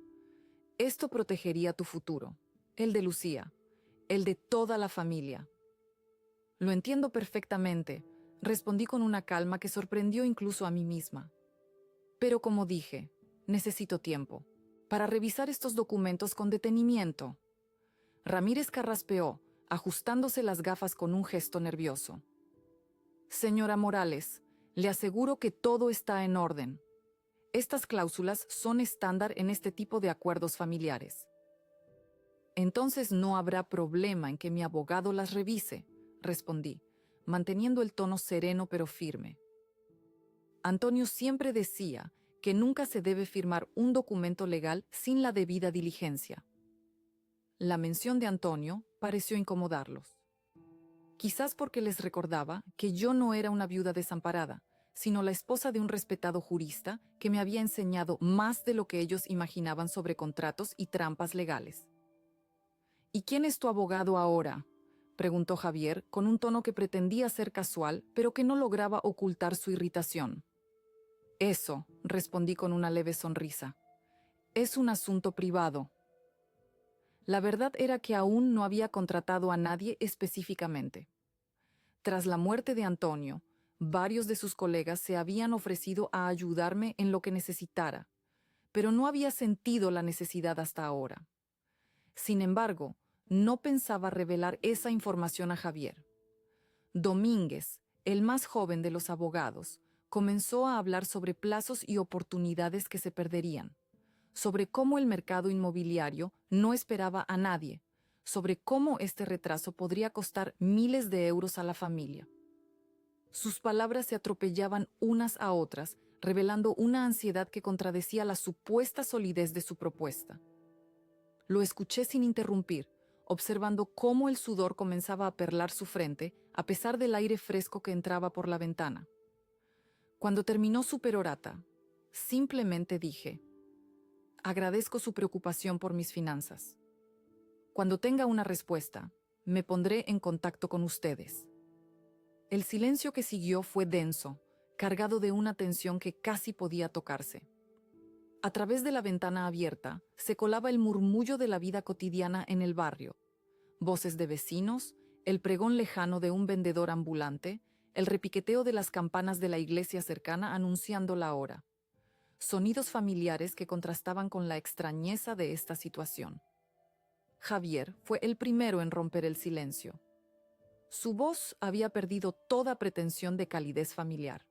Esto protegería tu futuro, el de Lucía, el de toda la familia. Lo entiendo perfectamente, respondí con una calma que sorprendió incluso a mí misma. Pero como dije, necesito tiempo para revisar estos documentos con detenimiento. Ramírez carraspeó, ajustándose las gafas con un gesto nervioso. Señora Morales, le aseguro que todo está en orden. Estas cláusulas son estándar en este tipo de acuerdos familiares. Entonces no habrá problema en que mi abogado las revise, respondí, manteniendo el tono sereno pero firme. Antonio siempre decía que nunca se debe firmar un documento legal sin la debida diligencia. La mención de Antonio pareció incomodarlos. Quizás porque les recordaba que yo no era una viuda desamparada, sino la esposa de un respetado jurista que me había enseñado más de lo que ellos imaginaban sobre contratos y trampas legales. ¿Y quién es tu abogado ahora?, preguntó Javier con un tono que pretendía ser casual, pero que no lograba ocultar su irritación. Eso, respondí con una leve sonrisa. Es un asunto privado. La verdad era que aún no había contratado a nadie específicamente. Tras la muerte de Antonio, varios de sus colegas se habían ofrecido a ayudarme en lo que necesitara, pero no había sentido la necesidad hasta ahora. Sin embargo, no pensaba revelar esa información a Javier. Domínguez, el más joven de los abogados, comenzó a hablar sobre plazos y oportunidades que se perderían, sobre cómo el mercado inmobiliario no esperaba a nadie, sobre cómo este retraso podría costar miles de euros a la familia. Sus palabras se atropellaban unas a otras, revelando una ansiedad que contradecía la supuesta solidez de su propuesta. Lo escuché sin interrumpir, observando cómo el sudor comenzaba a perlar su frente a pesar del aire fresco que entraba por la ventana. Cuando terminó su perorata, simplemente dije: agradezco su preocupación por mis finanzas. Cuando tenga una respuesta, me pondré en contacto con ustedes. El silencio que siguió fue denso, cargado de una tensión que casi podía tocarse. A través de la ventana abierta se colaba el murmullo de la vida cotidiana en el barrio, voces de vecinos, el pregón lejano de un vendedor ambulante, el repiqueteo de las campanas de la iglesia cercana anunciando la hora. Sonidos familiares que contrastaban con la extrañeza de esta situación. Javier fue el primero en romper el silencio. Su voz había perdido toda pretensión de calidez familiar.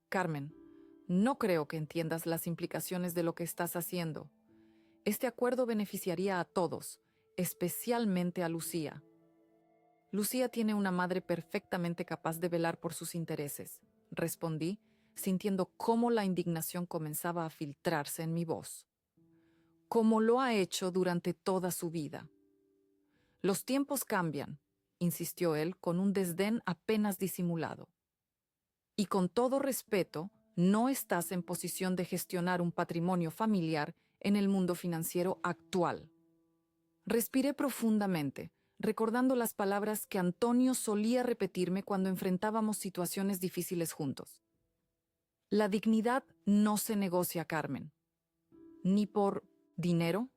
Carmen, no creo que entiendas las implicaciones de lo que estás haciendo. Este acuerdo beneficiaría a todos, especialmente a Lucía. Lucía tiene una madre perfectamente capaz de velar por sus intereses, respondí, sintiendo cómo la indignación comenzaba a filtrarse en mi voz. Como lo ha hecho durante toda su vida. Los tiempos cambian, insistió él con un desdén apenas disimulado. Y con todo respeto, no estás en posición de gestionar un patrimonio familiar en el mundo financiero actual. Respiré profundamente, recordando las palabras que Antonio solía repetirme cuando enfrentábamos situaciones difíciles juntos. La dignidad no se negocia, Carmen. Ni por dinero,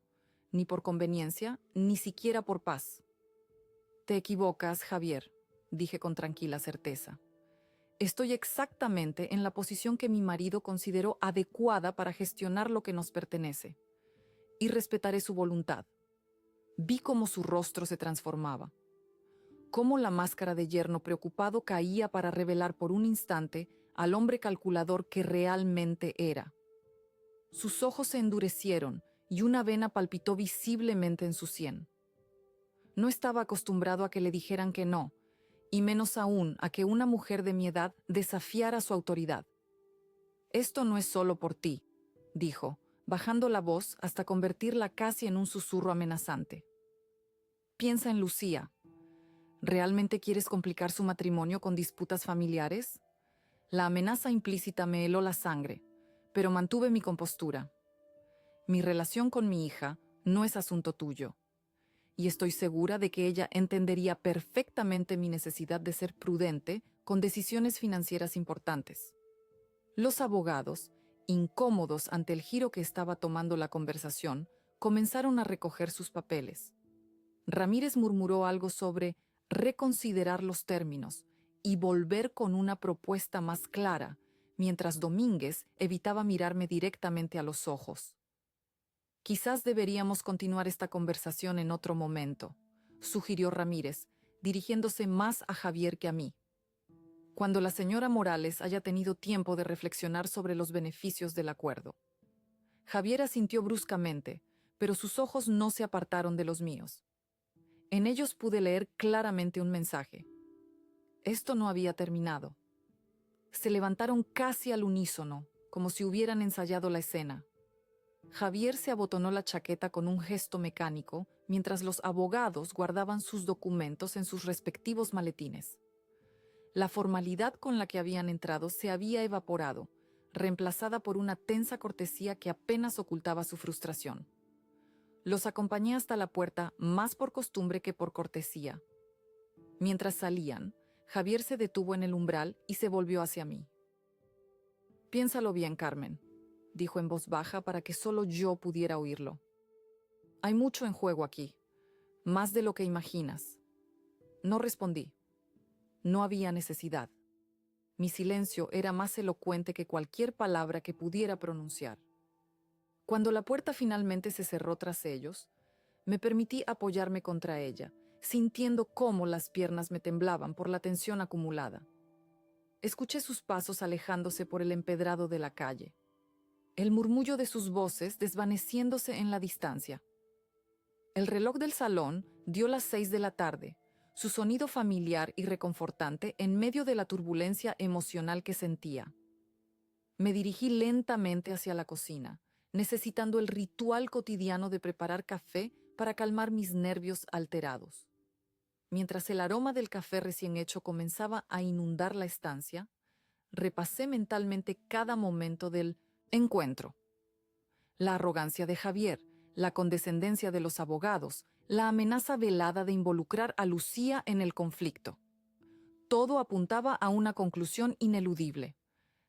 ni por conveniencia, ni siquiera por paz. Te equivocas, Javier, dije con tranquila certeza. Estoy exactamente en la posición que mi marido consideró adecuada para gestionar lo que nos pertenece, y respetaré su voluntad. Vi cómo su rostro se transformaba, cómo la máscara de yerno preocupado caía para revelar por un instante al hombre calculador que realmente era. Sus ojos se endurecieron y una vena palpitó visiblemente en su sien. No estaba acostumbrado a que le dijeran que no, y menos aún a que una mujer de mi edad desafiara su autoridad. Esto no es solo por ti, dijo, bajando la voz hasta convertirla casi en un susurro amenazante. Piensa en Lucía. ¿Realmente quieres complicar su matrimonio con disputas familiares? La amenaza implícita me heló la sangre, pero mantuve mi compostura. Mi relación con mi hija no es asunto tuyo, y estoy segura de que ella entendería perfectamente mi necesidad de ser prudente con decisiones financieras importantes. Los abogados, incómodos ante el giro que estaba tomando la conversación, comenzaron a recoger sus papeles. Ramírez murmuró algo sobre reconsiderar los términos y volver con una propuesta más clara, mientras Domínguez evitaba mirarme directamente a los ojos. Quizás deberíamos continuar esta conversación en otro momento, sugirió Ramírez, dirigiéndose más a Javier que a mí. Cuando la señora Morales haya tenido tiempo de reflexionar sobre los beneficios del acuerdo. Javier asintió bruscamente, pero sus ojos no se apartaron de los míos. En ellos pude leer claramente un mensaje. Esto no había terminado. Se levantaron casi al unísono, como si hubieran ensayado la escena. Javier se abotonó la chaqueta con un gesto mecánico, mientras los abogados guardaban sus documentos en sus respectivos maletines. La formalidad con la que habían entrado se había evaporado, reemplazada por una tensa cortesía que apenas ocultaba su frustración. Los acompañé hasta la puerta más por costumbre que por cortesía. Mientras salían, Javier se detuvo en el umbral y se volvió hacia mí. «Piénsalo bien, Carmen», dijo en voz baja para que solo yo pudiera oírlo. «Hay mucho en juego aquí, más de lo que imaginas». No respondí. No había necesidad. Mi silencio era más elocuente que cualquier palabra que pudiera pronunciar. Cuando la puerta finalmente se cerró tras ellos, me permití apoyarme contra ella, sintiendo cómo las piernas me temblaban por la tensión acumulada. Escuché sus pasos alejándose por el empedrado de la calle, el murmullo de sus voces desvaneciéndose en la distancia. El reloj del salón dio las 6 de la tarde, su sonido familiar y reconfortante en medio de la turbulencia emocional que sentía. Me dirigí lentamente hacia la cocina, necesitando el ritual cotidiano de preparar café para calmar mis nervios alterados. Mientras el aroma del café recién hecho comenzaba a inundar la estancia, Repasé mentalmente cada momento del encuentro. La arrogancia de Javier, la condescendencia de los abogados, la amenaza velada de involucrar a Lucía en el conflicto. Todo apuntaba a una conclusión ineludible.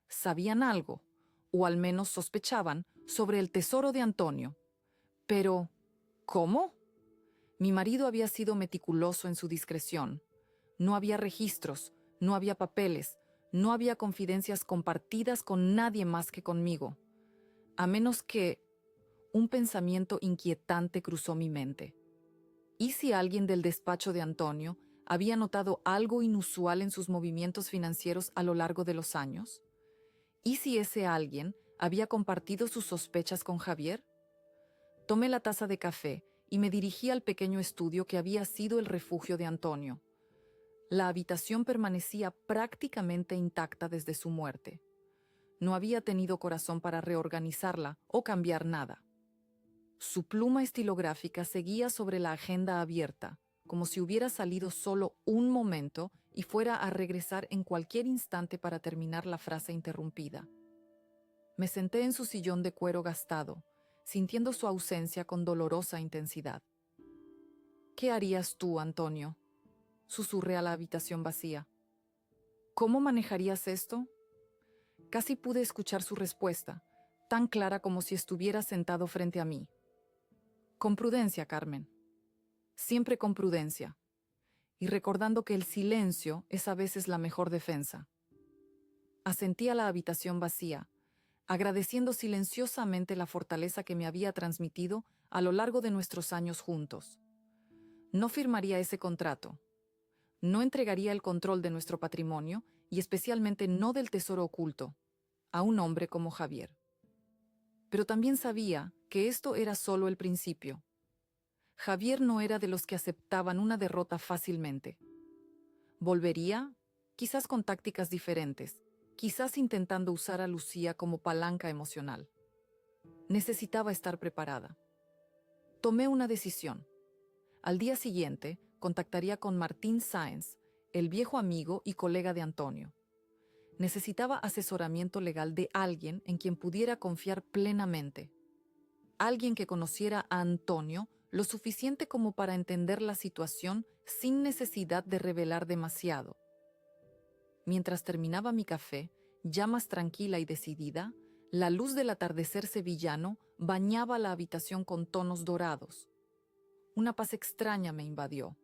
Sabían algo, o al menos sospechaban, sobre el tesoro de Antonio. Pero, ¿cómo? Mi marido había sido meticuloso en su discreción. No había registros, no había papeles, no había confidencias compartidas con nadie más que conmigo. A menos que un pensamiento inquietante cruzó mi mente. ¿Y si alguien del despacho de Antonio había notado algo inusual en sus movimientos financieros a lo largo de los años? ¿Y si ese alguien había compartido sus sospechas con Javier? Tomé la taza de café y me dirigí al pequeño estudio que había sido el refugio de Antonio. La habitación permanecía prácticamente intacta desde su muerte. No había tenido corazón para reorganizarla o cambiar nada. Su pluma estilográfica seguía sobre la agenda abierta, como si hubiera salido solo un momento y fuera a regresar en cualquier instante para terminar la frase interrumpida. Me senté en su sillón de cuero gastado, sintiendo su ausencia con dolorosa intensidad. «¿Qué harías tú, Antonio?», susurré a la habitación vacía. «¿Cómo manejarías esto?». Casi pude escuchar su respuesta, tan clara como si estuviera sentado frente a mí. «Con prudencia, Carmen. Siempre con prudencia. Y recordando que el silencio es a veces la mejor defensa». Asentí a la habitación vacía, agradeciendo silenciosamente la fortaleza que me había transmitido a lo largo de nuestros años juntos. No firmaría ese contrato. No entregaría el control de nuestro patrimonio, y especialmente no del tesoro oculto, a un hombre como Javier. Pero también sabía que esto era solo el principio. Javier no era de los que aceptaban una derrota fácilmente. Volvería, quizás con tácticas diferentes, quizás intentando usar a Lucía como palanca emocional. Necesitaba estar preparada. Tomé una decisión. Al día siguiente, contactaría con Martín Sáenz, el viejo amigo y colega de Antonio. Necesitaba asesoramiento legal de alguien en quien pudiera confiar plenamente. Alguien que conociera a Antonio lo suficiente como para entender la situación sin necesidad de revelar demasiado. Mientras terminaba mi café, ya más tranquila y decidida, la luz del atardecer sevillano bañaba la habitación con tonos dorados. Una paz extraña me invadió,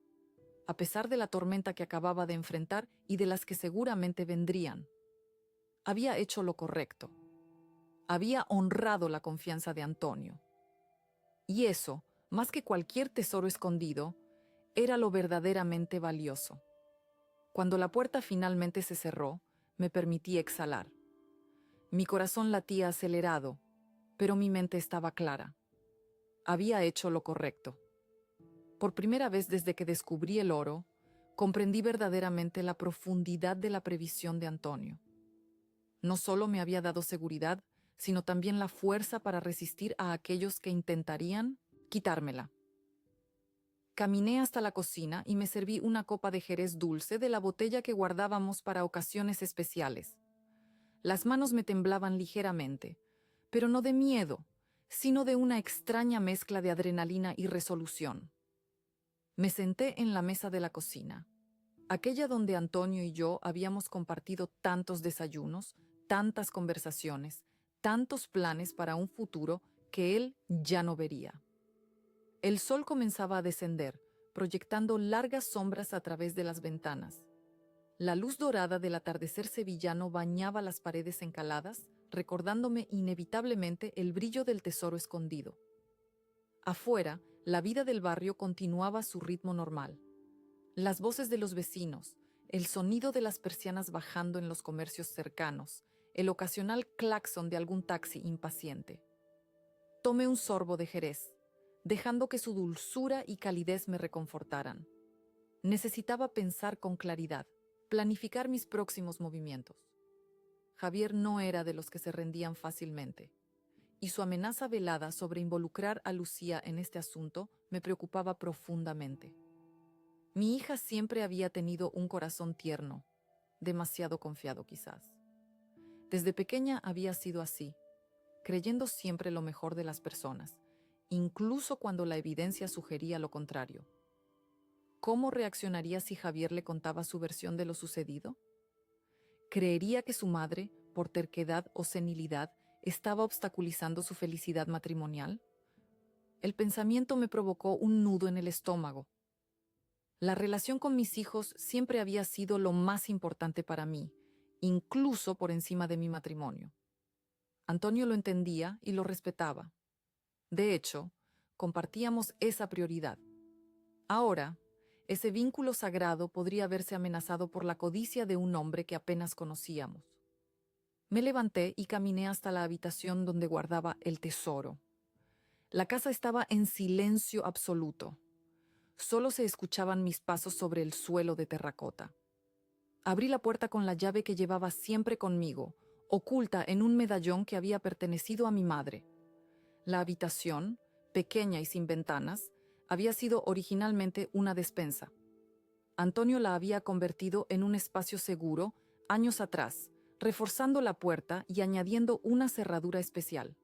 a pesar de la tormenta que acababa de enfrentar y de las que seguramente vendrían. Había hecho lo correcto. Había honrado la confianza de Antonio. Y eso, más que cualquier tesoro escondido, era lo verdaderamente valioso. Cuando la puerta finalmente se cerró, me permití exhalar. Mi corazón latía acelerado, pero mi mente estaba clara. Había hecho lo correcto. Por primera vez desde que descubrí el oro, comprendí verdaderamente la profundidad de la previsión de Antonio. No solo me había dado seguridad, sino también la fuerza para resistir a aquellos que intentarían quitármela. Caminé hasta la cocina y me serví una copa de jerez dulce de la botella que guardábamos para ocasiones especiales. Las manos me temblaban ligeramente, pero no de miedo, sino de una extraña mezcla de adrenalina y resolución. Me senté en la mesa de la cocina, aquella donde Antonio y yo habíamos compartido tantos desayunos, tantas conversaciones, tantos planes para un futuro que él ya no vería. El sol comenzaba a descender, proyectando largas sombras a través de las ventanas. La luz dorada del atardecer sevillano bañaba las paredes encaladas, recordándome inevitablemente el brillo del tesoro escondido. Afuera, la vida del barrio continuaba a su ritmo normal. Las voces de los vecinos, el sonido de las persianas bajando en los comercios cercanos, el ocasional claxon de algún taxi impaciente. Tomé un sorbo de jerez, dejando que su dulzura y calidez me reconfortaran. Necesitaba pensar con claridad, planificar mis próximos movimientos. Javier no era de los que se rendían fácilmente, y su amenaza velada sobre involucrar a Lucía en este asunto me preocupaba profundamente. Mi hija siempre había tenido un corazón tierno, demasiado confiado quizás. Desde pequeña había sido así, creyendo siempre lo mejor de las personas, incluso cuando la evidencia sugería lo contrario. ¿Cómo reaccionaría si Javier le contaba su versión de lo sucedido? ¿Creería que su madre, por terquedad o senilidad, estaba obstaculizando su felicidad matrimonial? El pensamiento me provocó un nudo en el estómago. La relación con mis hijos siempre había sido lo más importante para mí, incluso por encima de mi matrimonio. Antonio lo entendía y lo respetaba. De hecho, compartíamos esa prioridad. Ahora, ese vínculo sagrado podría verse amenazado por la codicia de un hombre que apenas conocíamos. Me levanté y caminé hasta la habitación donde guardaba el tesoro. La casa estaba en silencio absoluto. Solo se escuchaban mis pasos sobre el suelo de terracota. Abrí la puerta con la llave que llevaba siempre conmigo, oculta en un medallón que había pertenecido a mi madre. La habitación, pequeña y sin ventanas, había sido originalmente una despensa. Antonio la había convertido en un espacio seguro años atrás, reforzando la puerta y añadiendo una cerradura especial.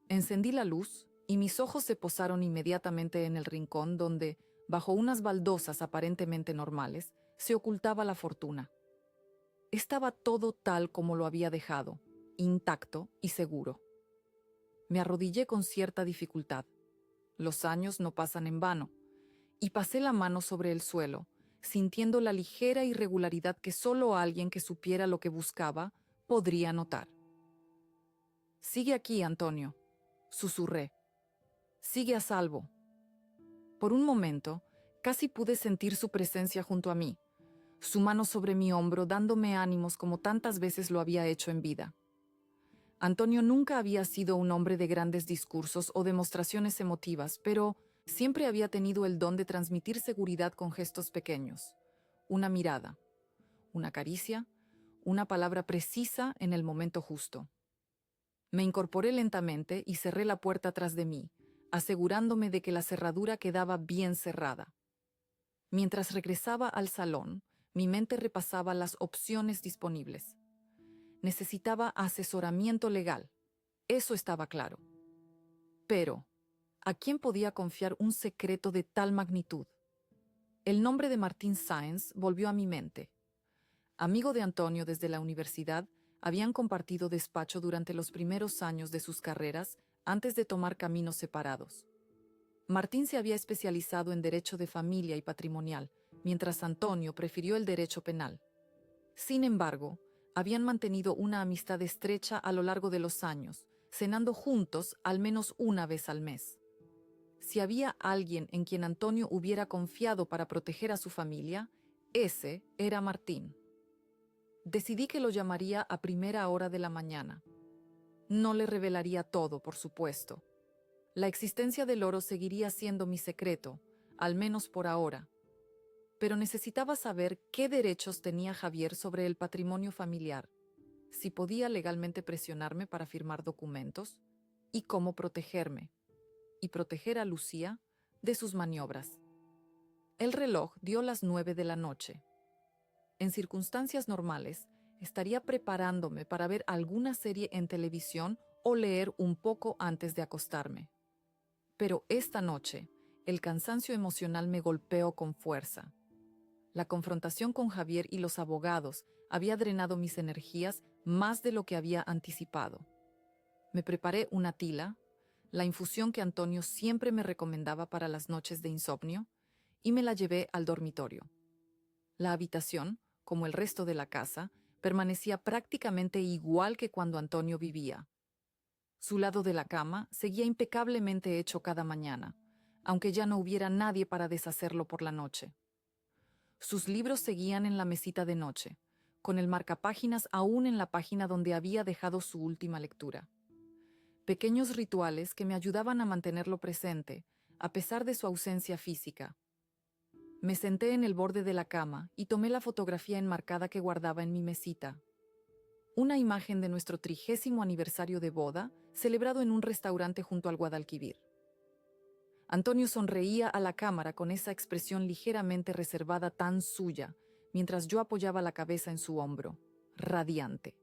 Encendí la luz y mis ojos se posaron inmediatamente en el rincón donde, bajo unas baldosas aparentemente normales, se ocultaba la fortuna. Estaba todo tal como lo había dejado, intacto y seguro. Me arrodillé con cierta dificultad. Los años no pasan en vano, y pasé la mano sobre el suelo, sintiendo la ligera irregularidad que solo alguien que supiera lo que buscaba podría notar. «Sigue aquí, Antonio», susurré. «Sigue a salvo». Por un momento, casi pude sentir su presencia junto a mí, su mano sobre mi hombro dándome ánimos como tantas veces lo había hecho en vida. Antonio nunca había sido un hombre de grandes discursos o demostraciones emotivas, pero siempre había tenido el don de transmitir seguridad con gestos pequeños. Una mirada, una caricia, una palabra precisa en el momento justo. Me incorporé lentamente y cerré la puerta tras de mí, asegurándome de que la cerradura quedaba bien cerrada. Mientras regresaba al salón, mi mente repasaba las opciones disponibles. Necesitaba asesoramiento legal, eso estaba claro. Pero, ¿a quién podía confiar un secreto de tal magnitud? El nombre de Martín Sáenz volvió a mi mente. Amigo de Antonio desde la universidad, habían compartido despacho durante los primeros años de sus carreras antes de tomar caminos separados. Martín se había especializado en derecho de familia y patrimonial, mientras Antonio prefirió el derecho penal. Sin embargo, habían mantenido una amistad estrecha a lo largo de los años, cenando juntos al menos una vez al mes. Si había alguien en quien Antonio hubiera confiado para proteger a su familia, ese era Martín. Decidí que lo llamaría a primera hora de la mañana. No le revelaría todo, por supuesto. La existencia del oro seguiría siendo mi secreto, al menos por ahora. Pero necesitaba saber qué derechos tenía Javier sobre el patrimonio familiar, si podía legalmente presionarme para firmar documentos, y cómo protegerme, y proteger a Lucía de sus maniobras. El reloj dio las 9 de la noche. En circunstancias normales, estaría preparándome para ver alguna serie en televisión o leer un poco antes de acostarme. Pero esta noche, el cansancio emocional me golpeó con fuerza. La confrontación con Javier y los abogados había drenado mis energías más de lo que había anticipado. Me preparé una tila, la infusión que Antonio siempre me recomendaba para las noches de insomnio, y me la llevé al dormitorio. La habitación, como el resto de la casa, permanecía prácticamente igual que cuando Antonio vivía. Su lado de la cama seguía impecablemente hecho cada mañana, aunque ya no hubiera nadie para deshacerlo por la noche. Sus libros seguían en la mesita de noche, con el marcapáginas aún en la página donde había dejado su última lectura. Pequeños rituales que me ayudaban a mantenerlo presente, a pesar de su ausencia física. Me senté en el borde de la cama y tomé la fotografía enmarcada que guardaba en mi mesita. Una imagen de nuestro 30º aniversario de boda, celebrado en un restaurante junto al Guadalquivir. Antonio sonreía a la cámara con esa expresión ligeramente reservada tan suya, mientras yo apoyaba la cabeza en su hombro, radiante.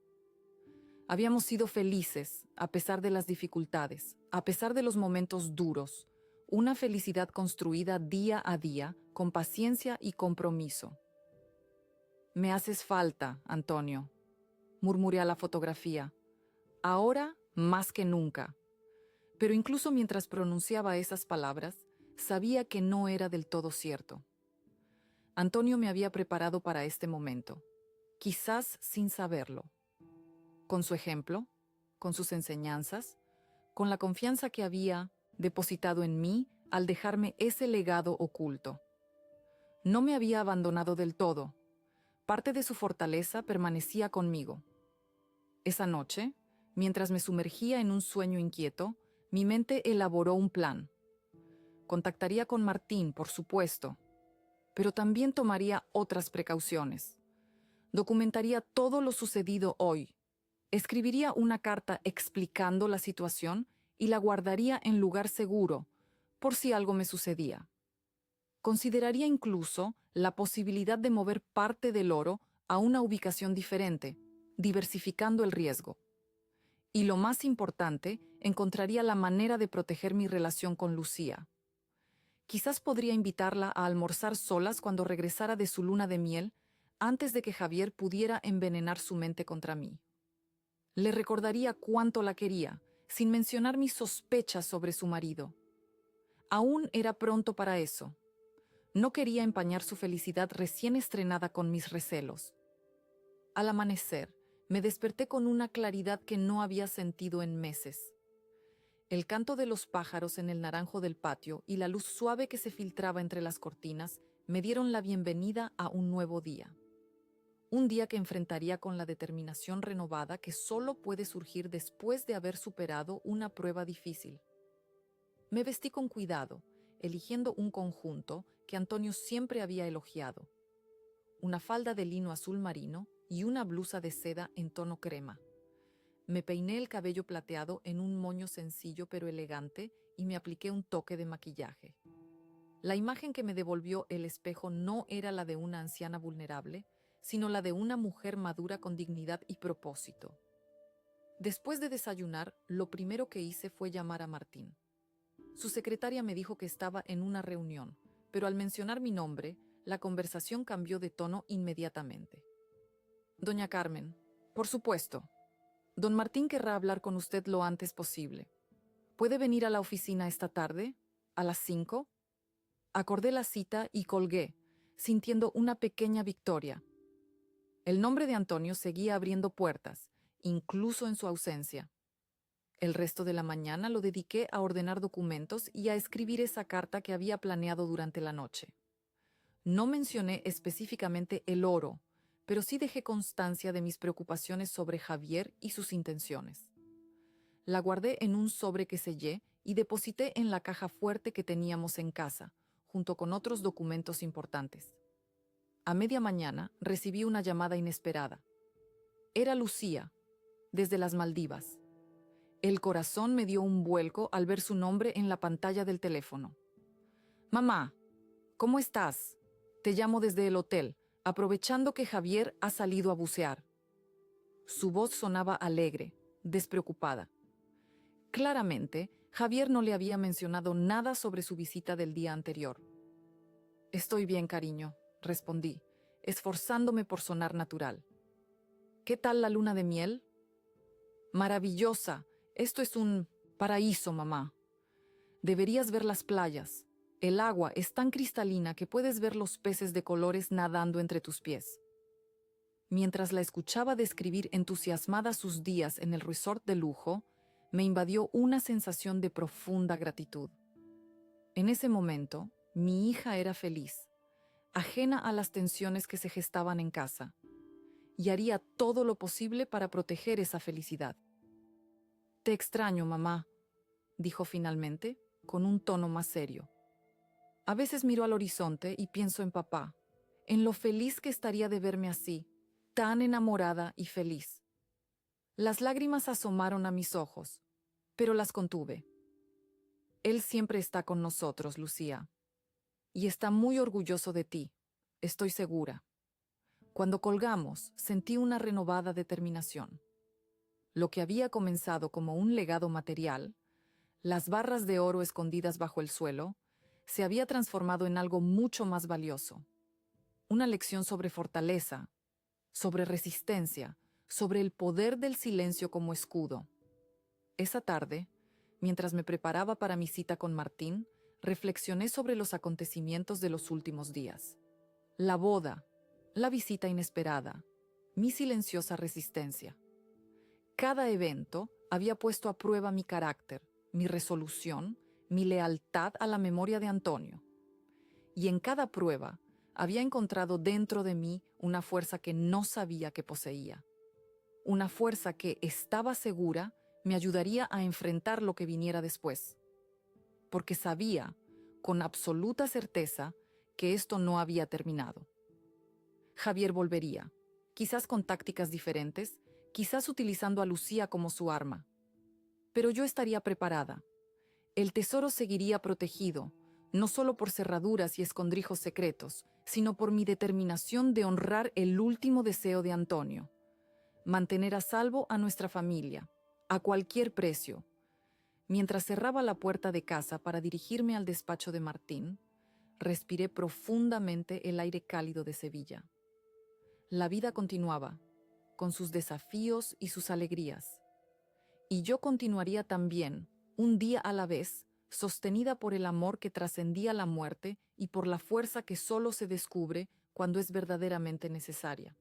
Habíamos sido felices, a pesar de las dificultades, a pesar de los momentos duros, una felicidad construida día a día, con paciencia y compromiso. «Me haces falta, Antonio», murmuré a la fotografía. «Ahora más que nunca». Pero incluso mientras pronunciaba esas palabras, sabía que no era del todo cierto. Antonio me había preparado para este momento, quizás sin saberlo. Con su ejemplo, con sus enseñanzas, con la confianza que había depositado en mí al dejarme ese legado oculto. No me había abandonado del todo. Parte de su fortaleza permanecía conmigo. Esa noche, mientras me sumergía en un sueño inquieto, mi mente elaboró un plan. Contactaría con Martín, por supuesto, pero también tomaría otras precauciones. Documentaría todo lo sucedido hoy. Escribiría una carta explicando la situación y la guardaría en lugar seguro, por si algo me sucedía. Consideraría incluso la posibilidad de mover parte del oro a una ubicación diferente, diversificando el riesgo. Y lo más importante, encontraría la manera de proteger mi relación con Lucía. Quizás podría invitarla a almorzar solas cuando regresara de su luna de miel, antes de que Javier pudiera envenenar su mente contra mí. Le recordaría cuánto la quería, sin mencionar mis sospechas sobre su marido. Aún era pronto para eso. No quería empañar su felicidad recién estrenada con mis recelos. Al amanecer, me desperté con una claridad que no había sentido en meses. El canto de los pájaros en el naranjo del patio y la luz suave que se filtraba entre las cortinas me dieron la bienvenida a un nuevo día. Un día que enfrentaría con la determinación renovada que solo puede surgir después de haber superado una prueba difícil. Me vestí con cuidado, eligiendo un conjunto que Antonio siempre había elogiado. Una falda de lino azul marino y una blusa de seda en tono crema. Me peiné el cabello plateado en un moño sencillo pero elegante y me apliqué un toque de maquillaje. La imagen que me devolvió el espejo no era la de una anciana vulnerable, sino la de una mujer madura con dignidad y propósito. Después de desayunar, lo primero que hice fue llamar a Martín. Su secretaria me dijo que estaba en una reunión, pero al mencionar mi nombre, la conversación cambió de tono inmediatamente. «Doña Carmen, por supuesto. Don Martín querrá hablar con usted lo antes posible. ¿Puede venir a la oficina esta tarde? ¿A las 5? Acordé la cita y colgué, sintiendo una pequeña victoria. El nombre de Antonio seguía abriendo puertas, incluso en su ausencia. El resto de la mañana lo dediqué a ordenar documentos y a escribir esa carta que había planeado durante la noche. No mencioné específicamente el oro, pero sí dejé constancia de mis preocupaciones sobre Javier y sus intenciones. La guardé en un sobre que sellé y deposité en la caja fuerte que teníamos en casa, junto con otros documentos importantes. A media mañana recibí una llamada inesperada. Era Lucía, desde las Maldivas. El corazón me dio un vuelco al ver su nombre en la pantalla del teléfono. «Mamá, ¿cómo estás? Te llamo desde el hotel, aprovechando que Javier ha salido a bucear». Su voz sonaba alegre, despreocupada. Claramente, Javier no le había mencionado nada sobre su visita del día anterior. «Estoy bien, cariño», respondí, esforzándome por sonar natural. «¿Qué tal la luna de miel?» «Maravillosa. Esto es un paraíso, mamá. Deberías ver las playas. El agua es tan cristalina que puedes ver los peces de colores nadando entre tus pies». Mientras la escuchaba describir entusiasmada sus días en el resort de lujo, me invadió una sensación de profunda gratitud. En ese momento, mi hija era feliz, ajena a las tensiones que se gestaban en casa, y haría todo lo posible para proteger esa felicidad. «Te extraño, mamá», dijo finalmente, con un tono más serio. «A veces miro al horizonte y pienso en papá, en lo feliz que estaría de verme así, tan enamorada y feliz». Las lágrimas asomaron a mis ojos, pero las contuve. «Él siempre está con nosotros, Lucía, y está muy orgulloso de ti, estoy segura». Cuando colgamos, sentí una renovada determinación. Lo que había comenzado como un legado material, las barras de oro escondidas bajo el suelo, se había transformado en algo mucho más valioso. Una lección sobre fortaleza, sobre resistencia, sobre el poder del silencio como escudo. Esa tarde, mientras me preparaba para mi cita con Martín, reflexioné sobre los acontecimientos de los últimos días. La boda, la visita inesperada, mi silenciosa resistencia. Cada evento había puesto a prueba mi carácter, mi resolución, mi lealtad a la memoria de Antonio. Y en cada prueba había encontrado dentro de mí una fuerza que no sabía que poseía. Una fuerza que, estaba segura, me ayudaría a enfrentar lo que viniera después. Porque sabía, con absoluta certeza, que esto no había terminado. Javier volvería, quizás con tácticas diferentes, quizás utilizando a Lucía como su arma. Pero yo estaría preparada. El tesoro seguiría protegido, no solo por cerraduras y escondrijos secretos, sino por mi determinación de honrar el último deseo de Antonio: mantener a salvo a nuestra familia, a cualquier precio. Mientras cerraba la puerta de casa para dirigirme al despacho de Martín, respiré profundamente el aire cálido de Sevilla. La vida continuaba, con sus desafíos y sus alegrías. Y yo continuaría también, un día a la vez, sostenida por el amor que trascendía la muerte y por la fuerza que solo se descubre cuando es verdaderamente necesaria.